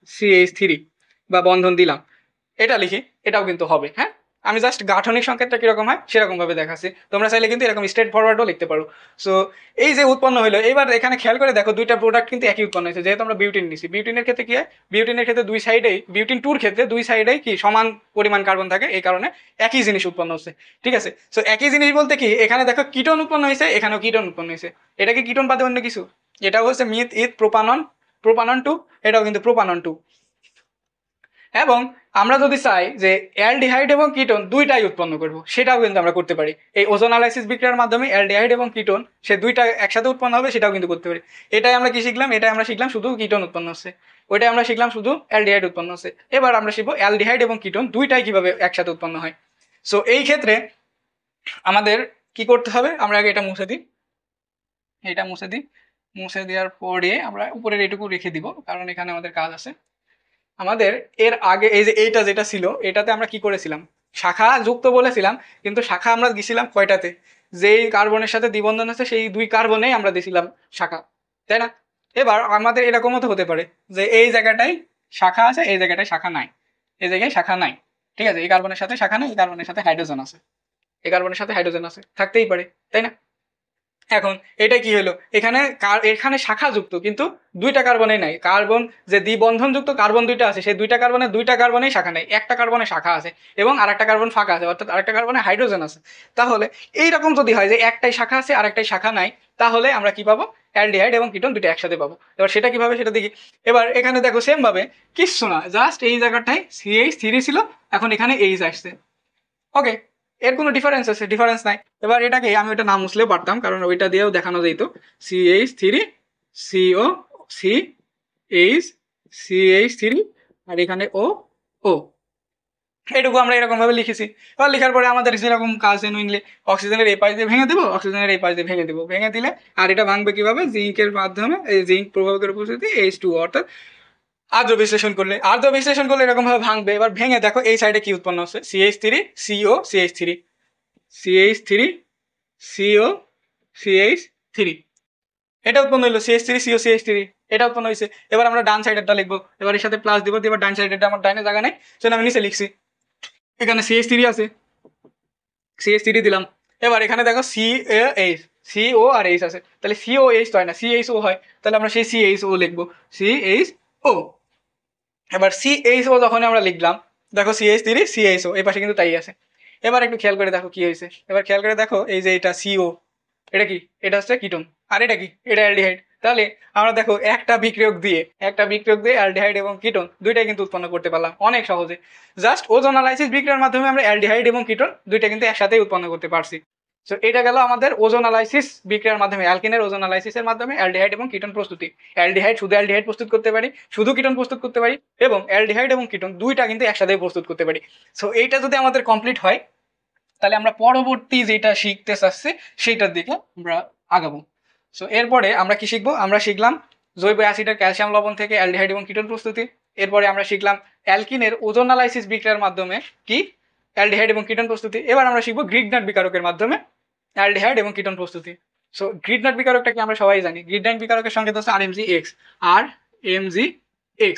CH3 বা বন্ধন দিলাম, এটা লিখি, এটাও কিন্তু হবে। হ্যাঁ, আমি জাস্ট গাঠনিক সংকেতটা কিরকম হয় সেরকম ভাবে দেখাচ্ছি, তোমরা চাইলে কিন্তু এরকম স্ট্রেট ফরওয়ার্ডও লিখতে পারো। সো এই যে উৎপন্ন হলো, এবার এখানে খেয়াল করে দেখো দুইটা প্রোডাক্ট কিন্তু একই উৎপন্ন হয়েছে, যেহেতু আমরা বিউটিন নিছি। বিউটিনের ক্ষেত্রে কি হয়, বিউটিনের ক্ষেত্রে দুই সাইডেই, বিউটিন টুর ক্ষেত্রে দুই সাইডেই কি সমান পরিমাণ কার্বন থাকে, এই কারণে একই জিনিস উৎপন্ন হচ্ছে, ঠিক আছে। সো একই জিনিস বলতে কি, এখানে দেখো কিটোন উৎপন্ন হয়েছে, এখানেও কিটোন উৎপন্ন হয়েছে। এটা কি কিটোন বাদে অন্য কিছু, এটাও হচ্ছে মিথ ইথ প্রোপানন, প্রোপানন টু, এটাও কিন্তু প্রোপানন টু। এবং আমরা যদি চাই যে অ্যালডিহাইড এবং কিটোন দুইটাই উৎপন্ন করব, সেটাও কিন্তু আমরা করতে পারি। এই ওজোনালাইসিস বিক্রিয়ার মাধ্যমে অ্যালডিহাইড এবং কিটোন সে দুইটা একসাথে উৎপন্ন হবে, সেটাও কিন্তু করতে পারি। এটাই আমরা কি শিখলাম, এটাই আমরা শিখলাম শুধু কিটোন উৎপন্ন হচ্ছে, ওইটাই আমরা শিখলাম শুধু অ্যালডিহাইড উৎপন্ন হচ্ছে। এবার আমরা শিখবো অ্যালডিহাইড এবং কিটোন দুইটাই কিভাবে একসাথে উৎপন্ন হয়। সো এই ক্ষেত্রে আমাদের কি করতে হবে, আমরা আগে এটা মুছে দিই, এটা মুছে দিই, মুছে দেওয়ার পরে আমরা উপরের এটুকু রেখে দিব, কারণ এখানে আমাদের কাজ আছে। আমাদের এর আগে এই যে এইটা যেটা ছিল, এটাতে আমরা কি করেছিলাম, শাখা যুক্ত বলেছিলাম, কিন্তু শাখা আমরা দিছিলাম কয়টাতে, যেই কার্বনের সাথে দ্বিবন্ধন আছে সেই দুই কার্বনেই আমরা দিছিলাম শাখা, তাই না? এবার আমাদের এরকমও তো হতে পারে যে এই জায়গাটায় শাখা আছে, এই জায়গাটায় শাখা নাই, এই জায়গায় শাখা নাই, ঠিক আছে, এই কার্বনের সাথে শাখা নাই, এই কার্বনের সাথে হাইড্রোজেন আছে, এই কার্বনের সাথে হাইড্রোজেন আছে, থাকতেই পারে, তাই না? এখন এটা কি হলো, এখানে এখানে শাখা যুক্ত কিন্তু দুইটা কার্বনে নাই, কার্বন যে দ্বিবন্ধন যুক্ত কার্বন দুইটা আছে, সেই দুইটা কার্বনেই শাখা নাই, একটা কার্বনে শাখা আছে এবং আরেকটা কার্বন ফাঁকা আছে, অর্থাৎ আরেকটা কার্বনে হাইড্রোজেন আছে। তাহলে এইরকম যদি হয় যে একটাই শাখা আছে আর একটাই শাখা নাই, তাহলে আমরা কি পাবো, অ্যালডিহাইড এবং কিটোন দুটো একসাথে পাবো। এবার সেটা কিভাবে সেটা দেখি। এবার এখানে দেখো সেম ভাবে কিচ্ছু না, জাস্ট এই জায়গাটায় CH3 ছিল, এখন এখানে এইচ আসছে, ওকে, এর কোনো ডিফারেন্স আছে, ডিফারেন্স নাই। এবার এটাকে আমি ওইটা নাম মুছলেও পারতাম, কারণ ওইটা দিয়েও দেখানো যেত, CH3 CO CH3 আর এখানে ও এটুকু আমরা এরকম ভাবে লিখেছি। এবার লেখার পরে আমাদের যেরকম কাজ মেইনলি অক্সিজেনের এই পাশ দিয়ে ভেঙে দেবো, অক্সিজেনের এই পাশ দিয়ে ভেঙে দেবো, ভেঙে দিলে আর এটা ভাঙবে কিভাবে, জিঙ্কের মাধ্যমে, এই জিঙ্ক প্রভাবকের উপস্থিতি H2O, অর্থাৎ আদ্র বিশ্লেষণ করলে, আদ্র বিশ্লেষণ করলে এরকম ভাবে ভাঙবে। এবার ভেঙে দেখো এই সাইডে কি উৎপন্ন হচ্ছে, CH3 CO CH3 CO CH3, এটা উৎপন্ন হলো, CH3 CO CH3 এটা উৎপন্ন হয়েছে। এবার আমরা ডান সাইডেরটা লিখবো, এবার এর সাথে প্লাস দিব, এবার ডান সাইডেরটা আমার ডাইনে জায়গা নেই, সেটা আমি নিচে লিখছি, এখানে CH3 আছে, CH3 দিলাম। এবার এখানে দেখো CO আর H আছে, তাহলে COH তো হয় না, CHO হয়, তাহলে আমরা সেই CHO লিখবো, CHO। এবার CHO যখন আমরা লিখলাম, দেখো CH3 CHO এই পাশে কিন্তু তাই আছে। এবার একটু খেয়াল করে দেখো কি হয়েছে, এবার খেয়াল করে দেখো এই যে এটা CO, এটা কি, এটা হচ্ছে কিটোন, আর এটা কি, এটা অ্যালডিহাইড। তাহলে আমরা দেখো একটা বিক্রিয়ক দিয়ে অ্যালডিহাইড এবং কিটোন দুইটাই কিন্তু উৎপন্ন করতে পারলাম অনেক সহজে, জাস্ট ওজোনালাইসিস বিক্রিয়ার মাধ্যমে আমরা অ্যালডিহাইড এবং কিটোন দুইটা কিন্তু একসাথে উৎপন্ন করতে পারছি। সো এটা গেল আমাদের ওজোনালাইসিস বিক্রিয়ার মাধ্যমে, অ্যালকিনের ওজোনালাইসিসের মাধ্যমে অ্যালডিহাইড এবং কিটোন প্রস্তুতি। অ্যালডিহাইড শুধু অ্যালডিহাইড প্রস্তুত করতে পারি, শুধু কিটোন প্রস্তুত করতে পারি, এবং অ্যালডিহাইড এবং কিটোন দুইটা কিন্তু একসাথে প্রস্তুত করতে পারি। সো এইটা যদি আমাদের কমপ্লিট হয় তাহলে আমরা পরবর্তী যেটা শিখতে চাচ্ছি সেইটার দিকে আমরা আগাবো। সো এরপরে আমরা কি শিখবো? আমরা শিখলাম জৈব অ্যাসিডের ক্যালসিয়াম লবণ থেকে অ্যালডিহাইড এবং কিটোন প্রস্তুতি। এরপরে আমরা শিখলাম অ্যালকিনের ওজোনালাইসিস বিক্রিয়ার মাধ্যমে কি অ্যালডিহাইড এবং কিটোন প্রস্তুতি। এবার আমরা শিখবো গ্রিগনাট বিকারকের মাধ্যমে অ্যালডিহাইড এবং কিটোন প্রস্তুতি। সো গ্রিগনাট বিকারকটা কি আমরা সবাই জানি, গ্রিগনাট বিকারকের সংকেত হচ্ছে RMG X, RMG X,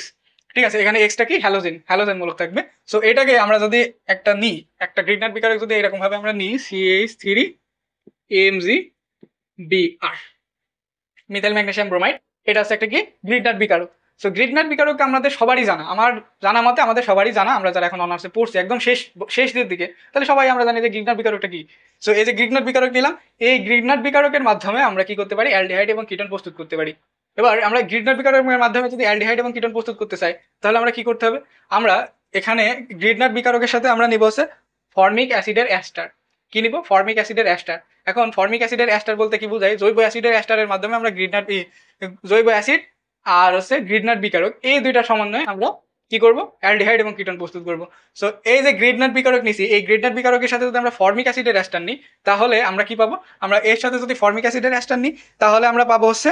ঠিক আছে। এখানে এক্সটা কি হ্যালোজেন, হ্যালোজেন মূলক থাকবে। সো এটাকে আমরা যদি একটা নিই, একটা গ্রিগনাট বিকারক যদি এরকম ভাবে আমরা নিই CH3AMGBr, মিথাইল ম্যাগনেসিয়াম ব্রোমাইড, এটা হচ্ছে একটা কি গ্রিগনাট বিকারক। সো গ্রিগনাট বিকারক আমাদের সবারই জানা, আমার জানা মতে আমাদের সবারই জানা, আমরা যারা এখন অনার্সে পড়ছি একদম শেষের দিকে, তাহলে সবাই আমরা জানি যে গ্রিগনাট বিকারকটা কি। সো এই যে গ্রিগনাট বিকারক নিলাম, এই গ্রিগনাট বিকারকের মাধ্যমে আমরা কি করতে পারি? অ্যালডিহাইড এবং কিটোন প্রস্তুত করতে পারি। এবার আমরা গ্রিগনাট বিকারকের মাধ্যমে যদি অ্যালডিহাইড এবং কিটোন প্রস্তুত করতে চাই তাহলে আমরা কি করতে হবে? আমরা এখানে গ্রিগনাট বিকারকের সাথে আমরা নিব হচ্ছে ফর্মিক অ্যাসিডের অ্যাস্টার। কি নিব? ফর্মিক অ্যাসিডের অ্যাস্টার। এখন ফর্মিক অ্যাসিডের অ্যাস্টার বলতে কি বোঝায়? জৈব অ্যাসিডের অ্যাস্টারের মাধ্যমে আমরা জৈব অ্যাসিড আর হচ্ছে গ্রিগনাট বিকারক, এই দুইটা সমন্বয়ে আমরা কি করব? অ্যালডিহাইড এবং কিটোন প্রস্তুত করব। সো এই যে গ্রিগনাট বিকারক নিছি, এই গ্রিগনাট বিকারকের সাথে যদি আমরা ফর্মিক অ্যাসিডের অ্যাস্টার নিই তাহলে আমরা কি পাবো? আমরা এর সাথে যদি ফর্মিক অ্যাসিডের অ্যাস্টার নিই তাহলে আমরা পাবো হচ্ছে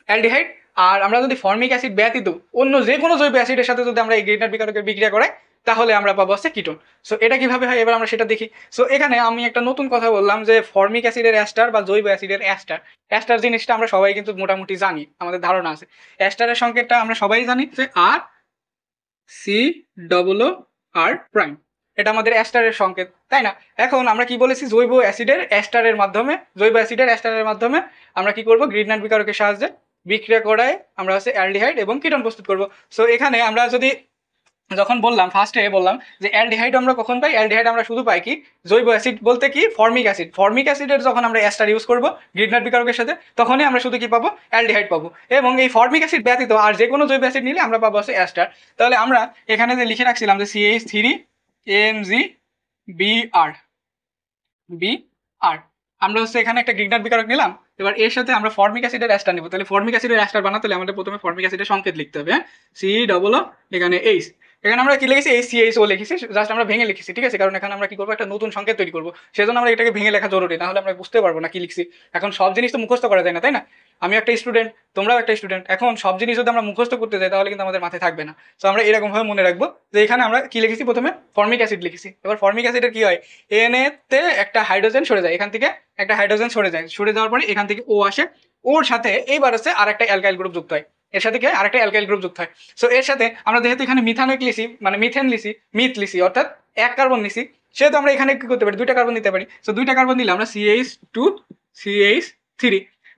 অ্যালডিহাইড। আর আমরা যদি ফর্মিক অ্যাসিড ব্যতীত অন্য যে কোনো জৈব অ্যাসিডের সাথে যদি আমরা এই গ্রিগনাট বিকারকের বিক্রিয়া করাই তাহলে আমরা পাবো হচ্ছে কিটোন। সো এটা কিভাবে হয় এবার আমরা সেটা দেখি। সো এখানে আমি একটা নতুন কথা বললাম যে ফর্মিক অ্যাসিডের অ্যাস্টার বা জৈব অ্যাসিডের অ্যাস্টার। অ্যাস্টার জিনিসটা আমরা সবাই কিন্তু মোটামুটি জানি, আমাদের ধারণা আছে। অ্যাস্টারের সংকেতটা আমরা সবাই জানি যে RCOOR প্রাইম, এটা আমাদের অ্যাস্টারের সংকেত, তাই না? এখন আমরা কি বলেছি? জৈব অ্যাসিডের অ্যাস্টারের মাধ্যমে, জৈব অ্যাসিডের অ্যাস্টারের মাধ্যমে আমরা কি করব? গ্রিগনাট বিকারকের সাহায্যে বিক্রিয়া করায় আমরা হচ্ছে অ্যালডিহাইড এবং কিটোন প্রস্তুত করব। সো এখানে আমরা যদি যখন বললাম, ফার্স্টে বললাম যে অ্যালডিহাইড আমরা কখন পাই? অ্যালডিহাইড আমরা শুধু পাই কি জৈব অ্যাসিড বলতে কি ফর্মিক অ্যাসিড, ফর্মিক অ্যাসিডের যখন আমরা অ্যাস্টার ইউজ করব গ্রিগনাট বিকারকের সাথে তখনই আমরা শুধু কি পাবো? অ্যালডিহাইড পাবো। এবং এই ফর্মিক অ্যাসিড ব্যতীত আর যে কোনো জৈব অ্যাসিড নিলে আমরা পাবো হচ্ছে অ্যাস্টার। তাহলে আমরা এখানে যে লিখে রাখছিলাম যে CH3AMGBr, আমরা হচ্ছে এখানে একটা গ্রিগনাট বিকারক নিলাম, এবার এর সাথে আমরা ফর্মিক অ্যাসিডের অ্যাস্টার নিব। তাহলে ফর্মিক অ্যাসিডের অ্যাস্টার বানাতে হলে আমাদের প্রথমে ফর্মিক অ্যাসিডের সংকেত লিখতে হবে, হ্যাঁ, COO এখানে H, এখানে আমরা কি লিখেছি? HCHO লিখেছি, জাস্ট আমরা ভেঙে লিখেছি, ঠিক আছে? কারণ এখানে আমরা কি করবো? একটা নতুন সংকেত তৈরি করবো, সেজন্য আমরা এটাকে ভেঙে লেখা জরুরি, নাহলে আমরা বুঝতে পারবো না কি লিখছি। এখন সব জিনিস তো মুখস্থ করা যায় না, তাই না? আমি একটা স্টুডেন্ট, তোমরাও একটা স্টুডেন্ট, এখন সব জিনিস যদি আমরা মুখস্থ করতে যাই তাহলে কিন্তু আমাদের মাথায় থাকবে না। তো আমরা এরকম ভাবে মনে রাখবো যে এখানে আমরা কি লিখেছি? প্রথমে ফর্মিক অ্যাসিড লিখেছি। এবার ফর্মিক অ্যাসিডের কি হয়? Na তে একটা হাইড্রোজেন সরে যায়, এখান থেকে একটা হাইড্রোজেন সরে যায়, সরে যাওয়ার পরে এখান থেকে O আসে, ওর সাথে এইবার হচ্ছে আরেকটা অ্যালকাইল গ্রুপ যুক্ত হয়, এর সাথে কি হয়? আরেকটা অ্যালকাইল গ্রুপ যুক্ত হয়। সো এর সাথে আমরা যেহেতু এখানে মিথানোইক লিখি, মানে মিথেন লিখি, মিথ লিখি, অর্থাৎ এক কার্বন লিখি, সেহেতু আমরা এখানে কি করতে পারি? দুইটা কার্বন নিতে পারি। সো দুইটা কার্বন নিলে আমরা CH2 CH3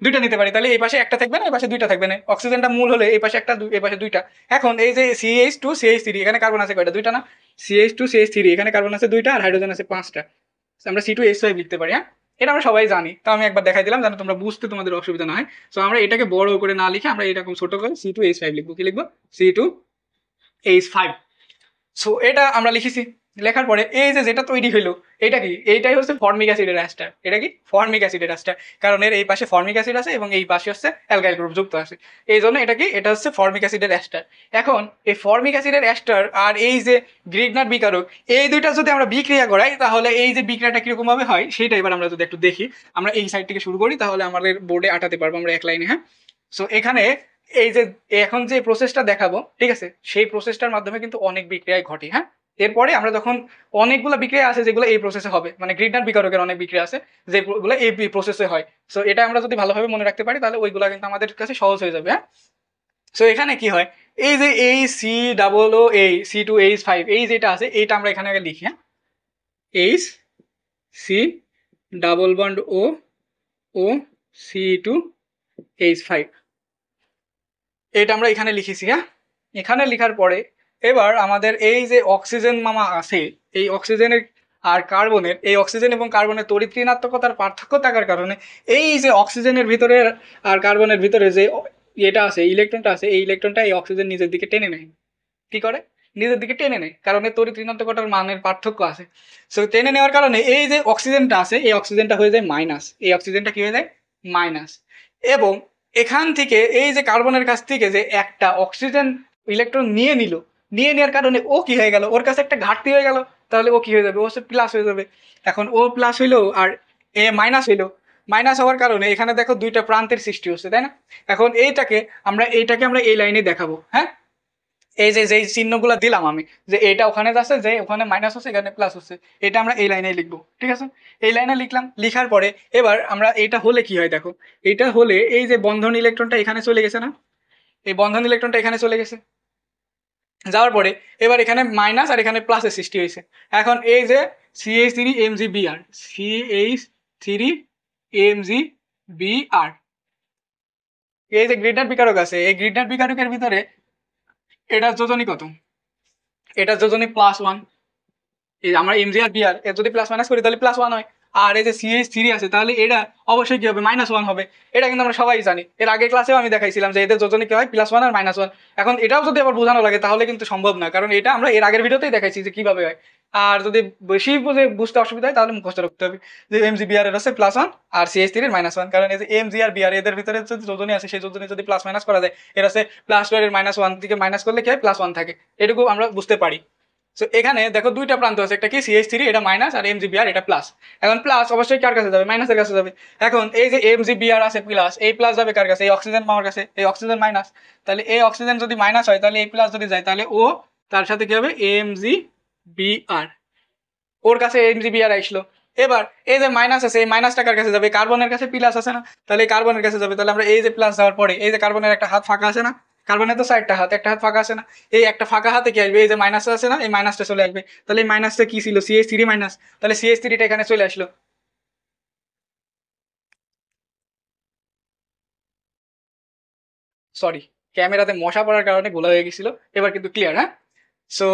দুইটা নিতে পারি। তাহলে এই পাশে একটা থাকবে না, এই পাশে দুইটা থাকবে না। অক্সিজেনটা মূল হলে এই পাশে একটা, এই পাশে দুইটা। এখন এই যে CH2 CH3 এখানে কার্বন আছে কয়টা? দুইটা না? CH2 CH3 এখানে কার্বন আছে দুইটা আর হাইড্রোজেন আছে 5টা। আমরা C2H5 লিখতে পারি, হ্যাঁ, এটা আমরা সবাই জানি। তো আমি একবার দেখাই দিলাম যেন তোমরা বুঝতে তোমাদের অসুবিধা না হয়। সো আমরা এটাকে বড় করে না লিখে আমরা এরকম ছোট করে C2H5 লিখবো। কি লিখবো? C2H5। সো এটা আমরা লিখেছি, লেখার পরে এই যে যেটা তৈরি হলো এটা কি? এইটাই হচ্ছে ফর্মিক অ্যাসিডের অ্যাস্টার। এটা কি? ফর্মিক অ্যাসিডের অ্যাস্টার, কারণ এর এই পাশে ফর্মিক অ্যাসিড আছে এবং এই পাশে হচ্ছে অ্যালকাইল গ্রুপ যুক্ত আছে, এই জন্য এটা কি? এটা হচ্ছে ফর্মিক অ্যাসিডের অ্যাস্টার। এখন এই ফর্মিক অ্যাসিডের অ্যাস্টার আর এই যে গ্রিগনাট বিকারক, এই দুইটা যদি আমরা বিক্রিয়া করাই তাহলে এই যে বিক্রিয়াটা কিরকম ভাবে হয় সেটা এবার আমরা যদি একটু দেখি। আমরা এই সাইড থেকে শুরু করি তাহলে আমাদের বোর্ডে আটাতে পারবো আমরা এক লাইনে, হ্যাঁ। সো এখানে এই যে এখন যে প্রসেসটা দেখাবো, ঠিক আছে, সেই প্রসেসটার মাধ্যমে কিন্তু অনেক বিক্রিয়ায় ঘটে, হ্যাঁ। এরপরে আমরা যখন অনেকগুলো বিক্রিয়া আছে যেগুলো এই প্রসেসে হবে, মানে গ্রিগনাট বিকারকের অনেক বিক্রিয়া আছে যেগুলো এই প্রসেসে হয়। সো এটা আমরা যদি ভালোভাবে মনে রাখতে পারি তাহলে ওইগুলো কিন্তু আমাদের কাছে সহজ হয়ে যাবে, হ্যাঁ। সো এখানে কি হয়? এই যে এই C2H5 এই যেটা আছে এইটা আমরা এখানে আগে লিখি, হ্যাঁ, HC+O2O C2H5 এটা আমরা এখানে লিখেছি, হ্যাঁ। এখানে লেখার পরে এবার আমাদের এই যে অক্সিজেন মামা আছে, এই অক্সিজেনের আর কার্বনের, এই অক্সিজেন এবং কার্বনের তড়িৎ ঋণাত্মকতার পার্থক্য থাকার কারণে এই যে অক্সিজেনের ভিতরে আর কার্বনের ভিতরে যে এটা আছে, ইলেকট্রনটা আছে, এই ইলেকট্রনটা এই অক্সিজেন নিজের দিকে টেনে নেয়। কি করে? নিজের দিকে টেনে নেয়, কারণ এর তড়িৎ ঋণাত্মকতার মানের পার্থক্য আছে। সো টেনে নেওয়ার কারণে এই যে অক্সিজেনটা আছে এই অক্সিজেনটা হয়ে যায় মাইনাস, এই অক্সিজেনটা কি হয়ে যায় মাইনাস। এবং এখান থেকে এই যে কার্বনের কাছ থেকে যে একটা অক্সিজেন ইলেকট্রন নিয়ে নিল, নিয়ে নেওয়ার কারণে ও কি হয়ে গেল, ওর কাছে একটা ঘাটতি হয়ে গেল, তাহলে ও কি হয়ে যাবে, ও হচ্ছে প্লাস হয়ে যাবে। এখন ও প্লাস হইলো আর এ মাইনাস হইলো, মাইনাস হওয়ার কারণে এখানে দেখো দুইটা প্রান্তের সৃষ্টি হচ্ছে, তাই না? এখন এইটাকে আমরা এই লাইনে দেখাবো, হ্যাঁ, এই যে যেই চিহ্নগুলো দিলাম আমি, যে এটা ওখানে যাচ্ছে, যে ওখানে মাইনাস হচ্ছে এখানে প্লাস হচ্ছে, এটা আমরা এই লাইনে লিখবো, ঠিক আছে? এই লাইনে লিখলাম, লিখার পরে এবার আমরা এটা হলে কি হয় দেখো, এটা হলে এই যে বন্ধন ইলেকট্রনটা এখানে চলে গেছে না, এই বন্ধন ইলেকট্রনটা এখানে চলে গেছে, যাওয়ার পরে এবার এখানে মাইনাস আর এখানে প্লাসের সৃষ্টি হয়েছে। এখন এই যে CH3 MgBr, CH3 MgBr, এই যে গ্রিডনাট বিকারক আছে, এই গ্রিডনাট বিকারকের ভিতরে এটার যোজনী কত, এটার যোজনী +1। এই আমরা এমজি আর বিআর এর যদি প্লাস মাইনাস করি তাহলে +1 হয়, আর এই যে CH3 আছে তাহলে এটা অবশ্যই কি হবে, -1 হবে। এটা কিন্তু আমরা সবাই জানি, এর আগের ক্লাসেও আমি দেখাইছিলাম যে এদের যোজনী কি হয় +1 আর -1। এখন এটাও যদি আবার বোঝানো লাগে তাহলে কিন্তু সম্ভব না, কারণ এটা আমরা এর আগের ভিডিওতেই দেখাইছি যে কিভাবে হয়। আর যদি বেশি বুঝতে অসুবিধা হয় তাহলে মুখস্থ রাখতে হবে যে MgBr এর আছে +1 আর CH3 এর -1, কারণ এই যে এমজি আর বিআর এদের ভিতরে যদি যোজনী আছে সেই যোজনী যদি প্লাস মাইনাস করা যায়, এর আছে +2 এর -1 থেকে মাইনাস করলে কি হয় +1 থাকে, এটুকু আমরা বুঝতে পারি। সো এখানে দেখো দুইটা প্রান্ত আছে, একটা কি CH3 এটা মাইনাস আর MgBr এটা প্লাস। এখন প্লাস অবশ্যই কার কাছে যাবে, মাইনাসের কাছে যাবে। এখন এই যে MgBr আছে প্লাস, এই প্লাস যাবে কার কাছে, এই অক্সিজেন পাওয়ার কাছে, এই অক্সিজেন মাইনাস, তাহলে এই অক্সিজেন যদি মাইনাস হয় তাহলে এই প্লাস যদি যায় তাহলে ও তার সাথে কি হবে MgBr, ওর কাছে MgBr আসলো। এবার এই যে মাইনাস আছে এই মাইনাসটা কার কাছে যাবে, কার্বনের কাছে প্লাস আছে না, তাহলে কার্বনের কাছে যাবে। তাহলে আমরা এই যে প্লাস যাওয়ার পরে এই যে কার্বনের একটা হাত ফাঁকা আছে না, কার্বনের তো 4টা হাত, একটা হাত ফাঁকা আছে না, এই একটা ফাঁকা হাতে কি আসবে, এই যে মাইনাস আছে না, এই মাইনাসটা চলে আসবে। তাহলে এই মাইনাসটা কি ছিল, CH3 মাইনাস, তাহলে CH3টা এখানে চলে আসলো। সরি, ক্যামেরাতে মশা পড়ার কারণে গোলা হয়ে গেছিল, এবার কিন্তু ক্লিয়ার, হ্যাঁ। সো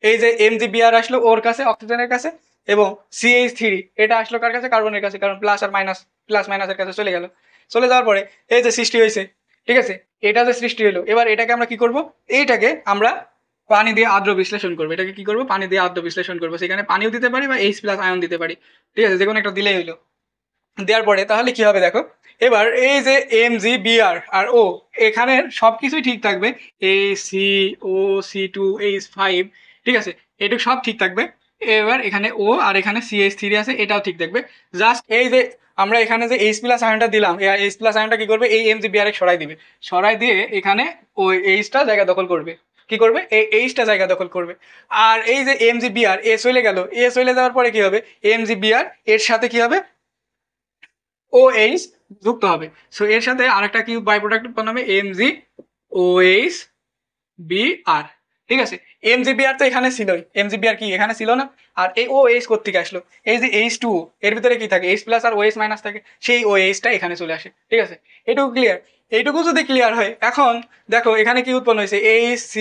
এই যে MgBr আসলো ওর কাছে অক্সিজেনের কাছে, এবং CH3 এটা আসলো কার কাছে, কার্বনের কাছে, কারণ প্লাস আর মাইনাস, প্লাস মাইনাসের কাছে চলে গেল। চলে যাওয়ার পরে এই যে সৃষ্টি হয়েছে, ঠিক আছে, এটা যে সৃষ্টি হলো, এবার এটাকে আমরা কি করব, এইটাকে আমরা পানি দিয়ে আদ্র বিশ্লেষণ করবো। এটাকে কি করবো, পানি দিয়ে আদ্র বিশ্লেষণ করবো। সেখানে পানিও দিতে পারি বা H+ আয়ন দিতে পারি, ঠিক আছে, যে কোনো একটা দিলেই হইলো। দেওয়ার পরে তাহলে কি হবে দেখো, এবার এই যে MgBr আর ও, এখানে সবকিছুই ঠিক থাকবে, ACO, C2H5, ঠিক আছে, এটুকু সব ঠিক থাকবে। এবার এখানে ও আর এখানে CH3 আছে, এটাও ঠিক থাকবে। জাস্ট এই যে আমরা এখানে যে H+ আয়নটা দিলাম, এই H+ আয়নটা কি করবে, এই MgBr সরাই দিবে, সরাই দিয়ে এখানে ওই Hটা জায়গা দখল করবে, কি করবে, এই Hটা জায়গা দখল করবে। আর এই যে MgBr এ চলে গেল, এ চলে যাওয়ার পরে কি হবে, MgBr এর সাথে কি হবে, OH যুক্ত হবে। সো এর সাথে আরেকটা কি বাই প্রোডাক্ট উৎপন্ন হবে, MgOH-Br, ঠিক আছে। MgBr তো এখানে ছিলই, MgBr কি এখানে ছিল না, আর এই OH কোত্থেকে আসলো, এই যে H2O এর ভিতরে কি থাকে, H+ আর OH- থাকে, সেই OH-টা এখানে চলে আসে, ঠিক আছে। এটুকু ক্লিয়ার, এইটুকু যদি ক্লিয়ার হয়, এখন দেখো এখানে কি উৎপন্ন হয়েছে, HC,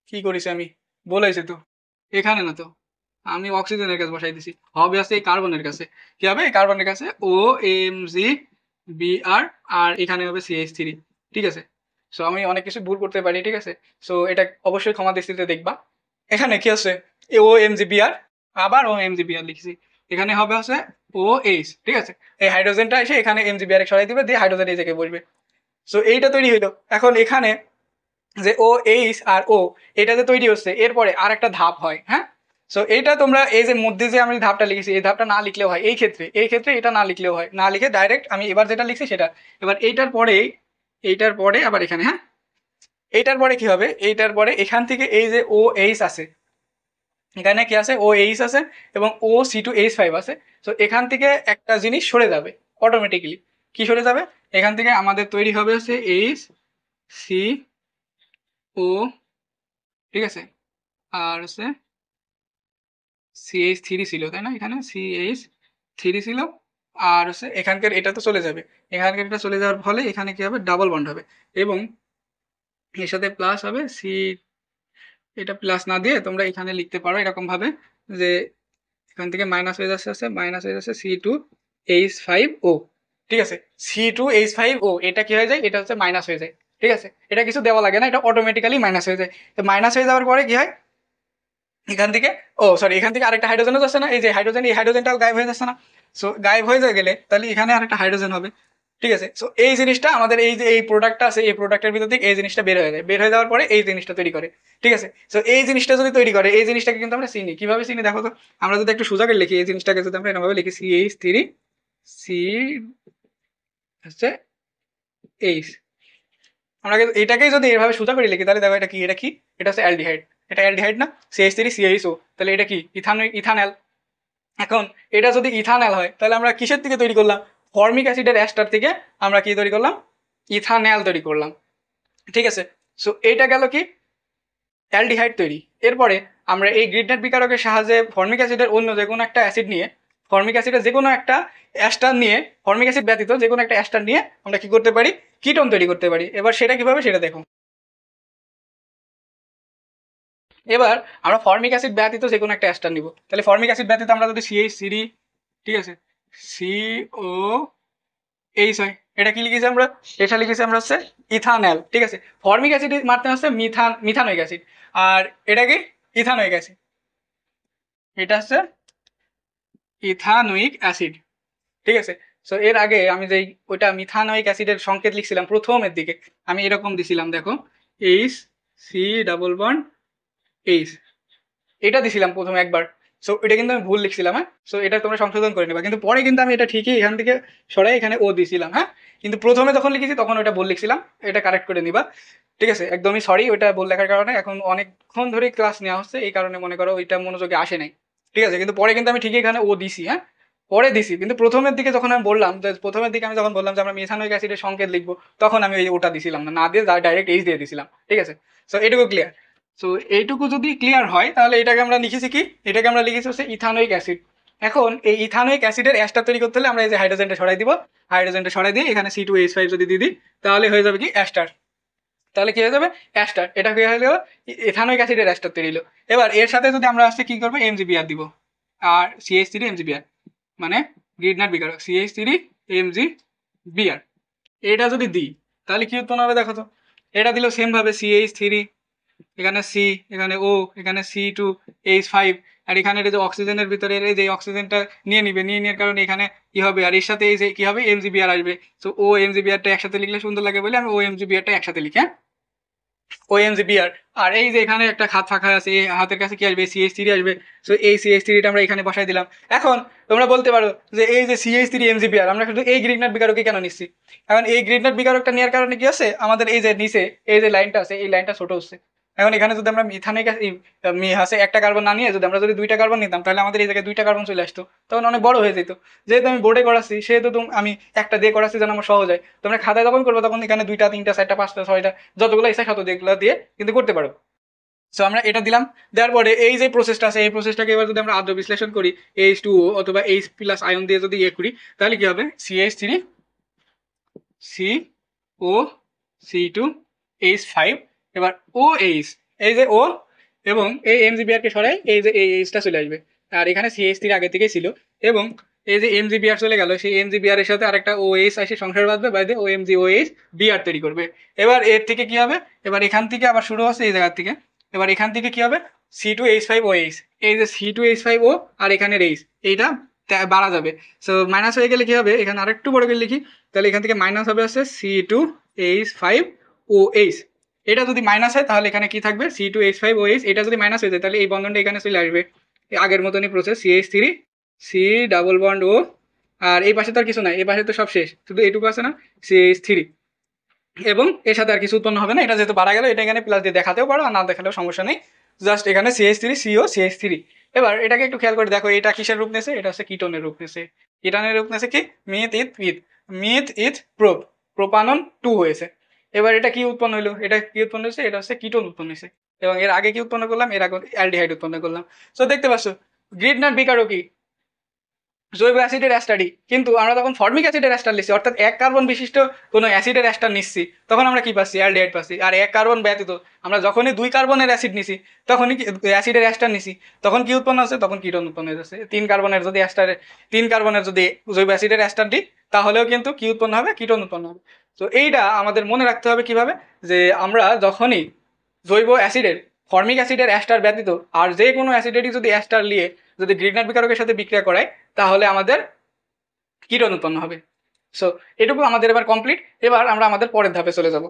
কি করেছি আমি, বলেছি তো, এখানে না তো, আমি অক্সিজেনের কাছে বসাই দিছি, হবে আছে এই কার্বনের কাছে, কি হবে, এই কার্বনের কাছে OMgBr, আর এখানে হবে CH3, ঠিক আছে। সো আমি অনেক কিছু ভুল করতে পারি, ঠিক আছে, সো এটা অবশ্যই ক্ষমা দৃষ্টিতে দেখবা। এখানে কি আছে, OMgBr, আবার OMgBr লিখছি, এখানে হবে আছে OH, ঠিক আছে। এই হাইড্রোজেনটা এসে এখানে MgBr সরাই দিবে, দিয়ে হাইড্রোজেন এই জায়গায় বসবে। সো এইটা তৈরি হইলো। এখন এখানে যে OH আর O, এটা যে তৈরি হচ্ছে, এরপরে আর একটা ধাপ হয়, হ্যাঁ। সো এইটা তোমরা এই যে মধ্যে যে আমি ধাপটা লিখেছি, এই ধাপটা না লিখলেও হয়, এই ক্ষেত্রে এটা না লিখলেও হয়, না লিখে ডাইরেক্ট আমি এবার যেটা লিখছি সেটা, এবার এইটার পরে আবার এখানে, হ্যাঁ, এইটার পরে কি হবে, এইটার পরে এখান থেকে এই যে OH আছে, এখানে কি আছে, OH আছে এবং O(C2H5) আছে। তো এখান থেকে একটা জিনিস সরে যাবে অটোমেটিক্যালি, কি সরে যাবে, এখান থেকে আমাদের তৈরি হবে হচ্ছে HCO, ঠিক আছে, আর হচ্ছে CH3 ছিল, তাই না, এখানে CH3 ছিল, আর হচ্ছে এখানকার এটা তো চলে যাবে, এখানকার এটা চলে যাওয়ার ফলে এখানে কি হবে, ডাবল বন্ড হবে, এবং এর সাথে প্লাস হবে এটা প্লাস না দিয়ে তোমরা এখানে লিখতে পারো এরকম ভাবে, যে এখান থেকে মাইনাস হয়ে যাচ্ছে, মাইনাস হয়ে যাচ্ছে C2H5O, ঠিক আছে, C2H5O এটা কি হয়ে যায়, এটা হচ্ছে মাইনাস হয়ে যায়, ঠিক আছে, এটা কিছু দেওয়া লাগে না, এটা অটোমেটিক্যালি মাইনাস হয়ে যায়। তো মাইনাস হয়ে যাওয়ার পরে কি হয়, এখান থেকে এখান থেকে আরেকটা হাইড্রোজেনও যাচ্ছে না, এই যে হাইড্রোজেন, এই হাইড্রোজেনটাও গায়েব হয়ে যাচ্ছে না। সো গায়েব হয়ে গেলে তাহলে এখানে আরেকটা হাইড্রোজেন হবে। ঠিক আছে, সো এই জিনিসটা আমাদের এই যে এই প্রোডাক্টটা আছে, এই প্রোডাক্টের ভিতর থেকে এই জিনিসটা বের হয়ে যায়, বের হয়ে যাওয়ার পরে এই জিনিসটা তৈরি করে। ঠিক আছে, সো এই জিনিসটা যদি তৈরি করে, এই জিনিসটাকে কিন্তু আমরা চিনি, কিভাবে চিনি দেখো তো। আমরা যদি একটু সোজা করে লিখি এই জিনিসটাকে, যদি আমরা এরকমভাবে লিখি CH3 সি হচ্ছে এইচ, আমরা এটাকেই যদি এভাবে সোজা করে লিখি তাহলে দেখো এটা কি, এটা কি, এটা হচ্ছে অ্যালডিহাইড, এটা অ্যালডিহাইড না, CH3CHO, তাহলে এটা কি ইথানল। এখন এটা যদি ইথানল হয় তাহলে আমরা কিসের থেকে তৈরি করলাম, ফর্মিক অ্যাসিডের অ্যাস্টার থেকে আমরা কি তৈরি করলাম, ইথানল তৈরি করলাম। ঠিক আছে, সো এইটা গেল কি অ্যালডিহাইড তৈরি। এরপরে আমরা এই গ্রিডনেট বিকারকের সাহায্যে ফর্মিক অ্যাসিডের অন্য যে কোনো একটা অ্যাসিড নিয়ে, ফর্মিক অ্যাসিডের যে কোনো একটা অ্যাস্টার নিয়ে, ফর্মিক অ্যাসিড ব্যতীত যে কোনো একটা অ্যাস্টার নিয়ে আমরা কি করতে পারি, কিটোন তৈরি করতে পারি। এবার সেটা কিভাবে সেটা দেখো। এবার আমরা ফর্মিক অ্যাসিড ব্যতীত যে কোনো একটা অ্যাস্টার নিব, তাহলে ফর্মিক অ্যাসিড ব্যতীত আমরা যদি CH3, ঠিক আছে, COH হয়, এটা কি লিখেছি আমরা, এটা লিখেছি আমরা হচ্ছে ইথানল। ঠিক আছে, ফর্মিক অ্যাসিড মারতে হচ্ছে মিথানোইক অ্যাসিড, আর এটা কি ইথানোইক অ্যাসিড, এটা হচ্ছে ইথানোইক অ্যাসিড। ঠিক আছে, সো এর আগে আমি যেই ওইটা মিথানোইক অ্যাসিডের সংকেত লিখছিলাম প্রথমের দিকে, আমি এরকম দিছিলাম দেখো, H, C++H, এটা দিছিলাম প্রথমে একবার। সো এটা কিন্তু আমি ভুল লিখছিলাম, হ্যাঁ, সো এটা তোমরা সংশোধন করে নেবা। কিন্তু পরে কিন্তু আমি এটা ঠিকই এখান থেকে সরাই এখানে ও দিছিলাম, হ্যাঁ, কিন্তু প্রথমে যখন লিখেছি তখন ওটা ভুল লিখছিলাম, এটা কারেক্ট করে নিবা। ঠিক আছে, একদমই সরি, ওইটা ভুল লেখার কারণে এখন অনেকক্ষণ ধরে ক্লাস নেওয়া হচ্ছে, এই কারণে মনে করো ওইটা মনোযোগে আসে নাই। ঠিক আছে, কিন্তু পরে কিন্তু আমি ঠিকই এখানে ও দিছি, হ্যাঁ, পরে দিছি, কিন্তু প্রথমের দিকে যখন আমি বললাম যে প্রথমের দিকে আমি যখন বললাম যে আমরা মিথানোইক অ্যাসিডের সংকেত লিখবো, তখন আমি ওই ওটা দিছিলাম না, না দিয়ে ডাইরেক্ট এইচ দিয়ে দিছিলাম। ঠিক আছে, সো এটুকু ক্লিয়ার। সো এইটুকু যদি ক্লিয়ার হয় তাহলে এটাকে আমরা লিখেছি কি, এটাকে আমরা লিখেছি হচ্ছে ইথানোইক অ্যাসিড। এখন এই ইথানোইক অ্যাসিডের অ্যাস্টার তৈরি করতে হলে আমরা এই যে হাইড্রোজেনটা সরাই দিব, হাইড্রোজেনটা সরাই দিয়ে এখানে C2H5 যদি দিই তাহলে হয়ে যাবে কি অ্যাস্টার। তাহলে কি হয়ে যাবে অ্যাস্টার, এটা কি হয়ে গেল ইথানোইক অ্যাসিডের অ্যাস্টার তৈরি হলো। এবার এর সাথে যদি আমরা আসছে কি করবো, MgBr দিব, আর CH3 MgBr, মানে গ্রিডনাট বিকারক CH3 MgBr, এটা যদি দিই তাহলে কি উৎপন্ন হবে দেখো তো। এটা দিলেও সেম ভাবে CH3, এখানে সি, এখানে ও, এখানে C2H5, আর এখানে যে অক্সিজেনের ভিতরে এই যে অক্সিজেনটা নিয়ে নিবে, নিয়ে নেওয়ার কারণে এখানে কি হবে, আর এর সাথে এই যে কি হবে MgBr আসবে। সো ও MgBrটা একসাথে লিখলে সুন্দর লাগে বলে আমি ও MgBrটা একসাথে লিখি, হ্যাঁ, ও MgBr। আর এই যে এখানে একটা হাত ফাঁকা আছে, এই হাতের কাছে কি আসবে, CH3 আসবে। সো এই CH3টা আমরা এখানে বসাই দিলাম। এখন তোমরা বলতে পারো যে এই যে CH3 MgBr আমরা শুধু এই গ্রিডনাট বিকারকে কেন নিচ্ছি। এখন এই গ্রিডনাট বিকারকটা নেওয়ার কারণে কি আছে, আমাদের এই যে নিচে এই যে লাইনটা আছে, এই লাইনটা ছোট হচ্ছে। এখন এখানে যদি আমরা মিথানিক আছে একটা কার্বন না নিয়ে যদি আমরা যদি দুইটা কার্বন নিতাম, তাহলে আমাদের এই জায়গায় দুইটা কার্বন চলে আসতো, তখন অনেক বড় হয়ে যেত। যেহেতু আমি বোর্ডে করাচ্ছি, সেহেতু আমি একটা দিয়ে করাচ্ছি যেন আমার সহজ হয়। তোমরা খাতায় যখন করবো তখন এখানে দুইটা, তিনটা, চারটা, পাঁচটা, ছয়টা, যতগুলো ইচ্ছা শত যেগুলো দিয়ে কিন্তু করতে পারো। সো আমরা এটা দিলাম, দেওয়ার পরে এই যে প্রসেসটা আছে, এই প্রসেসটাকে এবার যদি আমরা আদ্র বিশ্লেষণ করি H2O অথবা H+ আয়ন দিয়ে যদি করি, তাহলে কি হবে, CH3 CO, C2H5, এবার OH, এই যে ও এবং এই MgBr কে সরাই, এই যে এই এইচটা চলে আসবে, আর এখানে CH3 আগে থেকেই ছিল, এবং এই যে MgBr চলে গেল, সেই MgBr এর সাথে আরেকটা OH এসে সংসার বাঁধবে, বাইরে OMgOH Br তৈরি করবে। এবার এর থেকে কি হবে, এবার এখান থেকে আবার শুরু হচ্ছে এই জায়গা থেকে, এবার এখান থেকে কি হবে C2H5OH, এই যে C2H5O আর এখানে এইচ, এইটা বাড়া যাবে। সো মাইনাস হয়ে গেলে কি হবে, এখানে আরেকটু বড় করে লিখি, তাহলে এখান থেকে মাইনাস হবে হচ্ছে C2H5OH। এটা যদি মাইনাস হয় তাহলে এখানে কি থাকবে, C2H5OH, এটা যদি মাইনাস হয়ে যায় তাহলে এই বন্ধনটা এখানে চলে আসবে, আগের মতনই প্রসেস, CH3 C++O, আর এই পাশে তো আর কিছু নাই, এই পাশে তো সব শেষ, শুধু এইটুকু আছে না CH3, এবং এর সাথে আর কিছু উৎপন্ন হবে না। এটা যেহেতু বাড়া গেল, এটা এখানে প্লাস দিয়ে দেখাতেও পারো, আর না দেখালেও সমস্যা নেই, জাস্ট এখানে CH3CO, CH3। এবার এটাকে একটু খেয়াল করে দেখো, এটা কিসের রূপ নেছে, এটা হচ্ছে কিটোনের রূপ নেছে। কিটোনের রূপ নেছে কি, মিথ ইথ প্রোপ, প্রোপানন 2 হয়েছে। এবার এটা কি উৎপন্ন হলো, এটা কি উৎপন্ন হয়েছে, এটা হচ্ছে কিটোন উৎপন্ন হয়েছে, এবং এর আগে কি উৎপন্ন করলাম, এর আগে অ্যালডিহাইড উৎপন্ন করলাম। সো দেখতে পাচ্ছ গ্রিডনাট বিকারও কি জৈব অ্যাসিডের অ্যাস্টারই, কিন্তু আমরা তখন ফর্মিক অ্যাসিডের অ্যাস্টার নিচ্ছি, অর্থাৎ এক কার্বন বিশিষ্ট কোনো অ্যাসিডের অ্যাস্টার নিচ্ছি, তখন আমরা কি পাচ্ছি, অ্যালডিহাইড পাচ্ছি। আর এক কার্বন ব্যতীত আমরা যখনই দুই কার্বনের অ্যাসিড নিছি, তখনই অ্যাসিডের অ্যাস্টার নিছি, তখন কি উৎপন্ন হচ্ছে, তখন কিটোন উৎপন্ন হয়ে যাচ্ছে। তিন কার্বনের যদি জৈব অ্যাসিডের অ্যাস্টার দিই, তাহলেও কিন্তু কি উৎপন্ন হবে, কিটোন উৎপন্ন হবে। তো এইটা আমাদের মনে রাখতে হবে কিভাবে, যে আমরা যখনই জৈব অ্যাসিডের ফর্মিক অ্যাসিডের অ্যাস্টার ব্যতীত আর যে কোনো অ্যাসিডেরই যদি অ্যাস্টার নিয়ে যদি গ্রিগনার বিকারকের সাথে বিক্রিয়া করায় তাহলে আমাদের কিটোন উৎপন্ন হবে। সো এটুকু আমাদের এবার কমপ্লিট। এবার আমরা আমাদের পরের ধাপে চলে যাব।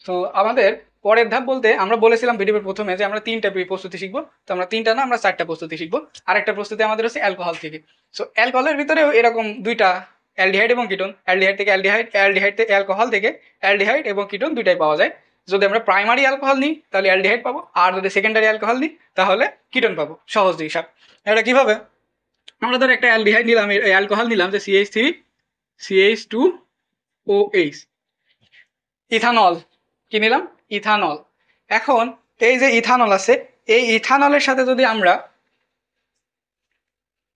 তো আমাদের পরের ধাপ বলতে আমরা বলেছিলাম ভিডিওর প্রথমে যে আমরা 3টা প্রস্তুতি শিখবো। তো আমরা 3টা না, আমরা 4টা প্রস্তুতি শিখবো। আরেকটা প্রস্তুতি আমাদের হচ্ছে অ্যালকোহল থেকে। সো অ্যালকোহলের ভিতরেও এরকম 2টা, অ্যালডিহাইড এবং কিটোন। অ্যালডিহাইড থেকে অ্যালডিহাইড থেকে অ্যালকোহল থেকে অ্যালডিহাইড এবং কিটোন 2টাই পাওয়া যায়। যদি আমরা প্রাইমারি অ্যালকোহল নিই তাহলে অ্যালডিহাইড পাবো, আর যদি সেকেন্ডারি অ্যালকোহল নিই তাহলে কিটোন পাবো। সহজ হিসাব। এটা কিভাবে, আমরা ধর একটা অ্যালডিহাইড নিলাম, অ্যালকোহল নিলাম যে CH3 CH2OH, ইথানল। কি নিলাম? ইথানল। এখন এই যে ইথানল আছে, এই ইথানলের সাথে যদি আমরা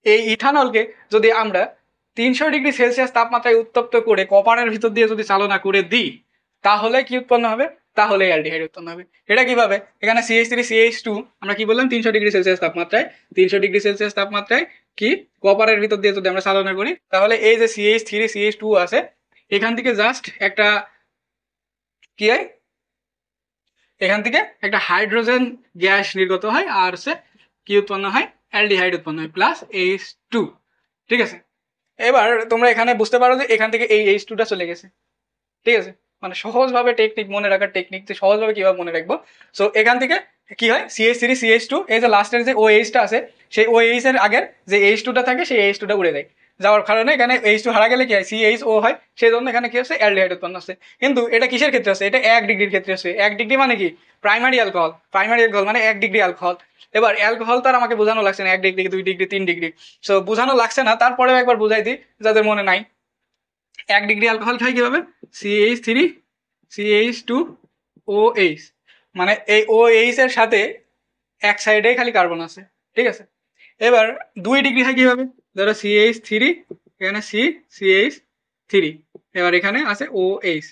এই ইথানলকে যদি আমরা 300°C তাপমাত্রায় উত্তপ্ত করে কপারের ভিতর দিয়ে যদি চালনা করে দিই তাহলে কি উৎপন্ন হবে? তাহলে অ্যালডিহাইড উৎপন্ন হবে। এটা কিভাবে? এখানে CH3CH2 আমরা কি বললাম 300°C তাপমাত্রায়, 300°C তাপমাত্রায় কি কপারের ভিতর দিয়ে যদি আমরা চালনা করি তাহলে এই যে CH3CH2 আছে এখান থেকে জাস্ট একটা কি হয়, এখান থেকে একটা হাইড্রোজেন গ্যাস নির্গত হয় আর সে কি উৎপন্ন হয়? অ্যালডিহাইড উৎপন্ন হয় প্লাস H2। ঠিক আছে, এবার তোমরা এখানে বুঝতে পারো যে এখান থেকে এই H2টা চলে গেছে। ঠিক আছে, মানে সহজভাবে টেকনিক মনে রাখার টেকনিক, যে সহজভাবে কিভাবে মনে রাখবো। সো এখান থেকে কি হয়, CH3CH2 এই যে লাস্টের যে OH-টা আছে সেই OH এর আগের যে H2টা থাকে সেই H2টা উড়ে যায়, যাওয়ার কারণে এখানে H2 হারা গেলে কি হয়, CHO হয়, সেই জন্য এখানে কি হচ্ছে? অ্যালডিহাইড উৎপন্ন হচ্ছে। কিন্তু এটা কিসের ক্ষেত্রে হচ্ছে? এটা 1 ডিগ্রির ক্ষেত্রে হচ্ছে। 1 ডিগ্রি মানে কি? Primary alcohol. প্রাইমারি অ্যালকোহল মানে 1 ডিগ্রি অ্যালকোহল। এবার অ্যালকোহল তো আর আমাকে বোঝানো লাগছে না 1 ডিগ্রি 2 ডিগ্রি 3 ডিগ্রি। সো বোঝানো লাগছে না, তারপরেও একবার বুঝাই দিই যাদের মনে নাই। 1 ডিগ্রি অ্যালকোহল খাই কিভাবে? CH3CH2OH, মানে এই OH এর সাথে এক সাইডে খালি কার্বন আছে। ঠিক আছে, এবার 2 ডিগ্রি হয় কিভাবে? ধরো CH3, এখানে CH3, এবার এখানে আছে OH।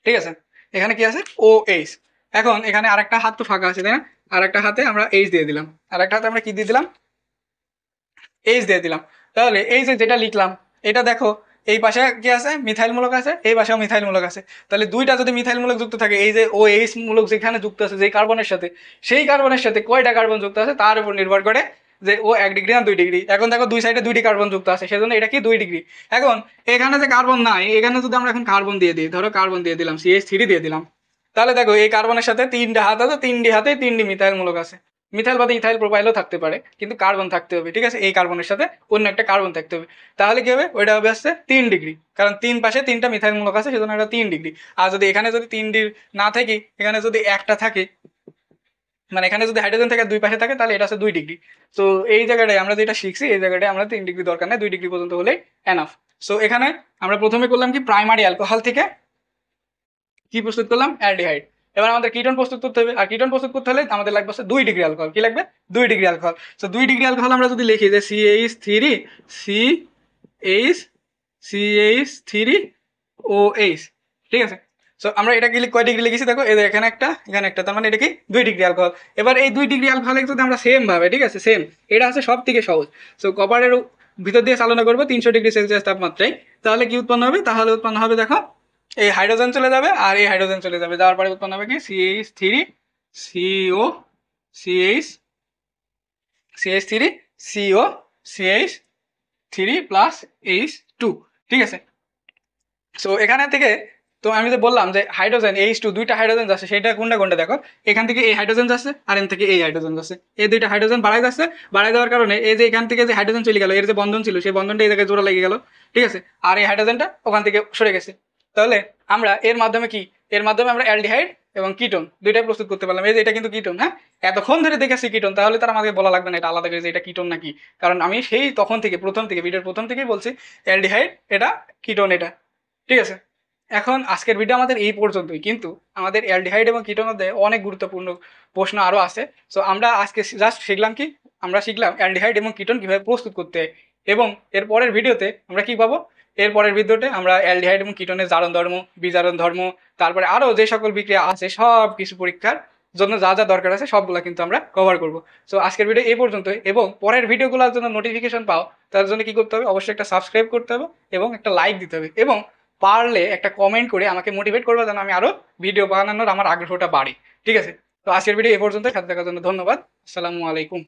ঠিক আছে, এখানে কি আছে? OH। এখন এখানে আরেকটা হাত তো ফাঁকা আছে তাই না? আরেকটা হাতে আমরা H দিয়ে দিলাম, আরেকটা হাতে আমরা কি দিয়ে দিলাম? H দিয়ে দিলাম। তাহলে এই যে যেটা লিখলাম এটা দেখো, এই পাশে কি আছে? মিথাইল মূলক আছে, এই পাশেও মিথাইল মূলক আছে। তাহলে দুইটা যদি মিথাইল মূলক যুক্ত থাকে, এই যে OH মূলক যেখানে যুক্ত আছে যেই কার্বনের সাথে, সেই কার্বনের সাথে কয়টা কার্বন যুক্ত আছে তার উপর নির্ভর করে যে ও 1 ডিগ্রি না 2 ডিগ্রি। এখন দেখো দুই সাইডে 2টি কার্বন যুক্ত আছে, সেজন্য এটা কি 2 ডিগ্রি। এখন এখানে যে কার্বন নাই, এখানে যদি আমরা এখন কার্বন দিয়ে দিই, ধরো কার্বন দিয়ে দিলাম, CH3 দিয়ে দিলাম, তাহলে দেখো এই কার্বনের সাথে 3টা হাত আছে, 3টি হাতে 3টি মিথাইল মূলক আছে। মিথাইল বাদে ইথাইল প্রোপাইলও থাকতে পারে, কিন্তু কার্বন থাকতে হবে। ঠিক আছে, এই কার্বনের সাথে অন্য একটা কার্বন থাকতে হবে। তাহলে কি হবে? ওইটা হবে আসছে 3 ডিগ্রি, কারণ 3 পাশে 3টা মিথাইল মূলক আছে, সেজন্য এটা 3 ডিগ্রি। আর যদি এখানে যদি 3 ডিগ্রি না থাকে, এখানে যদি একটা থাকে, মানে এখানে যদি হাইড্রোজেন থাকে 2 পাশে থাকে, তাহলে এটা আছে 2 ডিগ্রি। তো এই জায়গাটায় আমরা যেটা শিখছি, এই জায়গাটায় আমরা 3 ডিগ্রি দরকার নেই, 2 ডিগ্রি পর্যন্ত হলেই এনাফ। সো এখানে আমরা প্রথমে করলাম কি, প্রাইমারি অ্যালকোহল থেকে কি প্রস্তুত করলাম? অ্যালডিহাইড। এবার আমাদের কিটোন প্রস্তুত করতে হবে, আর কিটোন প্রস্তুত করতে হলে আমাদের লাগবে 2 ডিগ্রি অ্যালকোহল। কি লাগবে? 2 degree alcohol. So 2 degree alcohol আমরা যদি লিখি যে CH3OH। ঠিক আছে, সো আমরা এটা কি কয় ডিগ্রি লিখেছি দেখো, এই যে এখানে একটা, এখানে একটা, তার মানে এটা কি 2 ডিগ্রি অ্যালকোহল। এবার এই 2 ডিগ্রি অ্যালকোহল যদি আমরা সেম ভাবে, ঠিক আছে, সেম, এটা আছে সব থেকে সহজ। সো কপারের ভিতর দিয়ে চালনা করবো 300°C তাপমাত্রায়, তাহলে কি উৎপন্ন হবে? তাহলে উৎপন্ন হবে দেখো, এই হাইড্রোজেন চলে যাবে আর এই হাইড্রোজেন চলে যাবে, যাওয়ার পরে উৎপন্ন হবে কি? CH3CO CH3CO CH3 plus H2। ঠিক আছে, সো এখানে থেকে তো আমি যে বললাম যে হাইড্রোজেন H2, 2টা হাইড্রোজেন যাচ্ছে, সেটা কোনটা কোনটা দেখো, এখান থেকে এই হাইড্রোজেন যাচ্ছে আর এখান থেকে এই হাইড্রোজেন যাচ্ছে। এই 2টা হাইড্রোজেন বাড়াই যাচ্ছে, বাড়াই দেওয়ার কারণে এই যে এখান থেকে যে হাইড্রোজেন চলে গেল, এর যে বন্ধন ছিল সেই বন্ধনটা এই জায়গায় জোড়া লেগে গেল। ঠিক আছে, আর এই হাইড্রোজেনটা ওখান থেকে সরে গেছে। তাহলে আমরা এর মাধ্যমে কি, এর মাধ্যমে আমরা অ্যালডিহাইড এবং কিটোন 2টাই প্রস্তুত করতে পারলাম। এই যে এটা কিন্তু কিটোন, হ্যাঁ, এতক্ষণ ধরে দেখেছি কিটোন, তাহলে তার আমাকে বলা লাগবে না এটা আলাদা করে যে এটা কিটোন নাকি, কারণ আমি সেই তখন থেকে প্রথম থেকে ভিডিওর প্রথম থেকেই বলছি অ্যালডিহাইড এটা, কিটোন এটা। ঠিক আছে, এখন আজকের ভিডিও আমাদের এই পর্যন্তই, কিন্তু আমাদের অ্যালডিহাইড এবং কিটোনের মধ্যে অনেক গুরুত্বপূর্ণ প্রশ্ন আরও আছে। সো আমরা আজকে জাস্ট শিখলাম কি, আমরা শিখলাম অ্যালডিহাইড এবং কিটোন কীভাবে প্রস্তুত করতে হয়। এবং এর পরের ভিডিওতে আমরা কি পাবো? এর পরের ভিডিওতে আমরা অ্যালডিহাইড এবং কিটোনের জারণ ধর্ম, বিজারণ ধর্ম, তারপরে আরও যে সকল বিক্রিয়া আছে সব কিছু পরীক্ষার জন্য যা যা দরকার আছে সবগুলো কিন্তু আমরা কভার করব। সো আজকের ভিডিও এই পর্যন্তই, এবং পরের ভিডিওগুলোর জন্য নোটিফিকেশন পাও তার জন্য কি করতে হবে, অবশ্যই একটা সাবস্ক্রাইব করতে হবে এবং একটা লাইক দিতে হবে, এবং পারলে একটা কমেন্ট করে আমাকে মোটিভেট করবে যেন আমি আরও ভিডিও বানানোর আমার আগ্রহটা বাড়ে। ঠিক আছে, তো আজকের ভিডিও এই পর্যন্ত, সাথে থাকার জন্য ধন্যবাদ। আসসালামু আলাইকুম।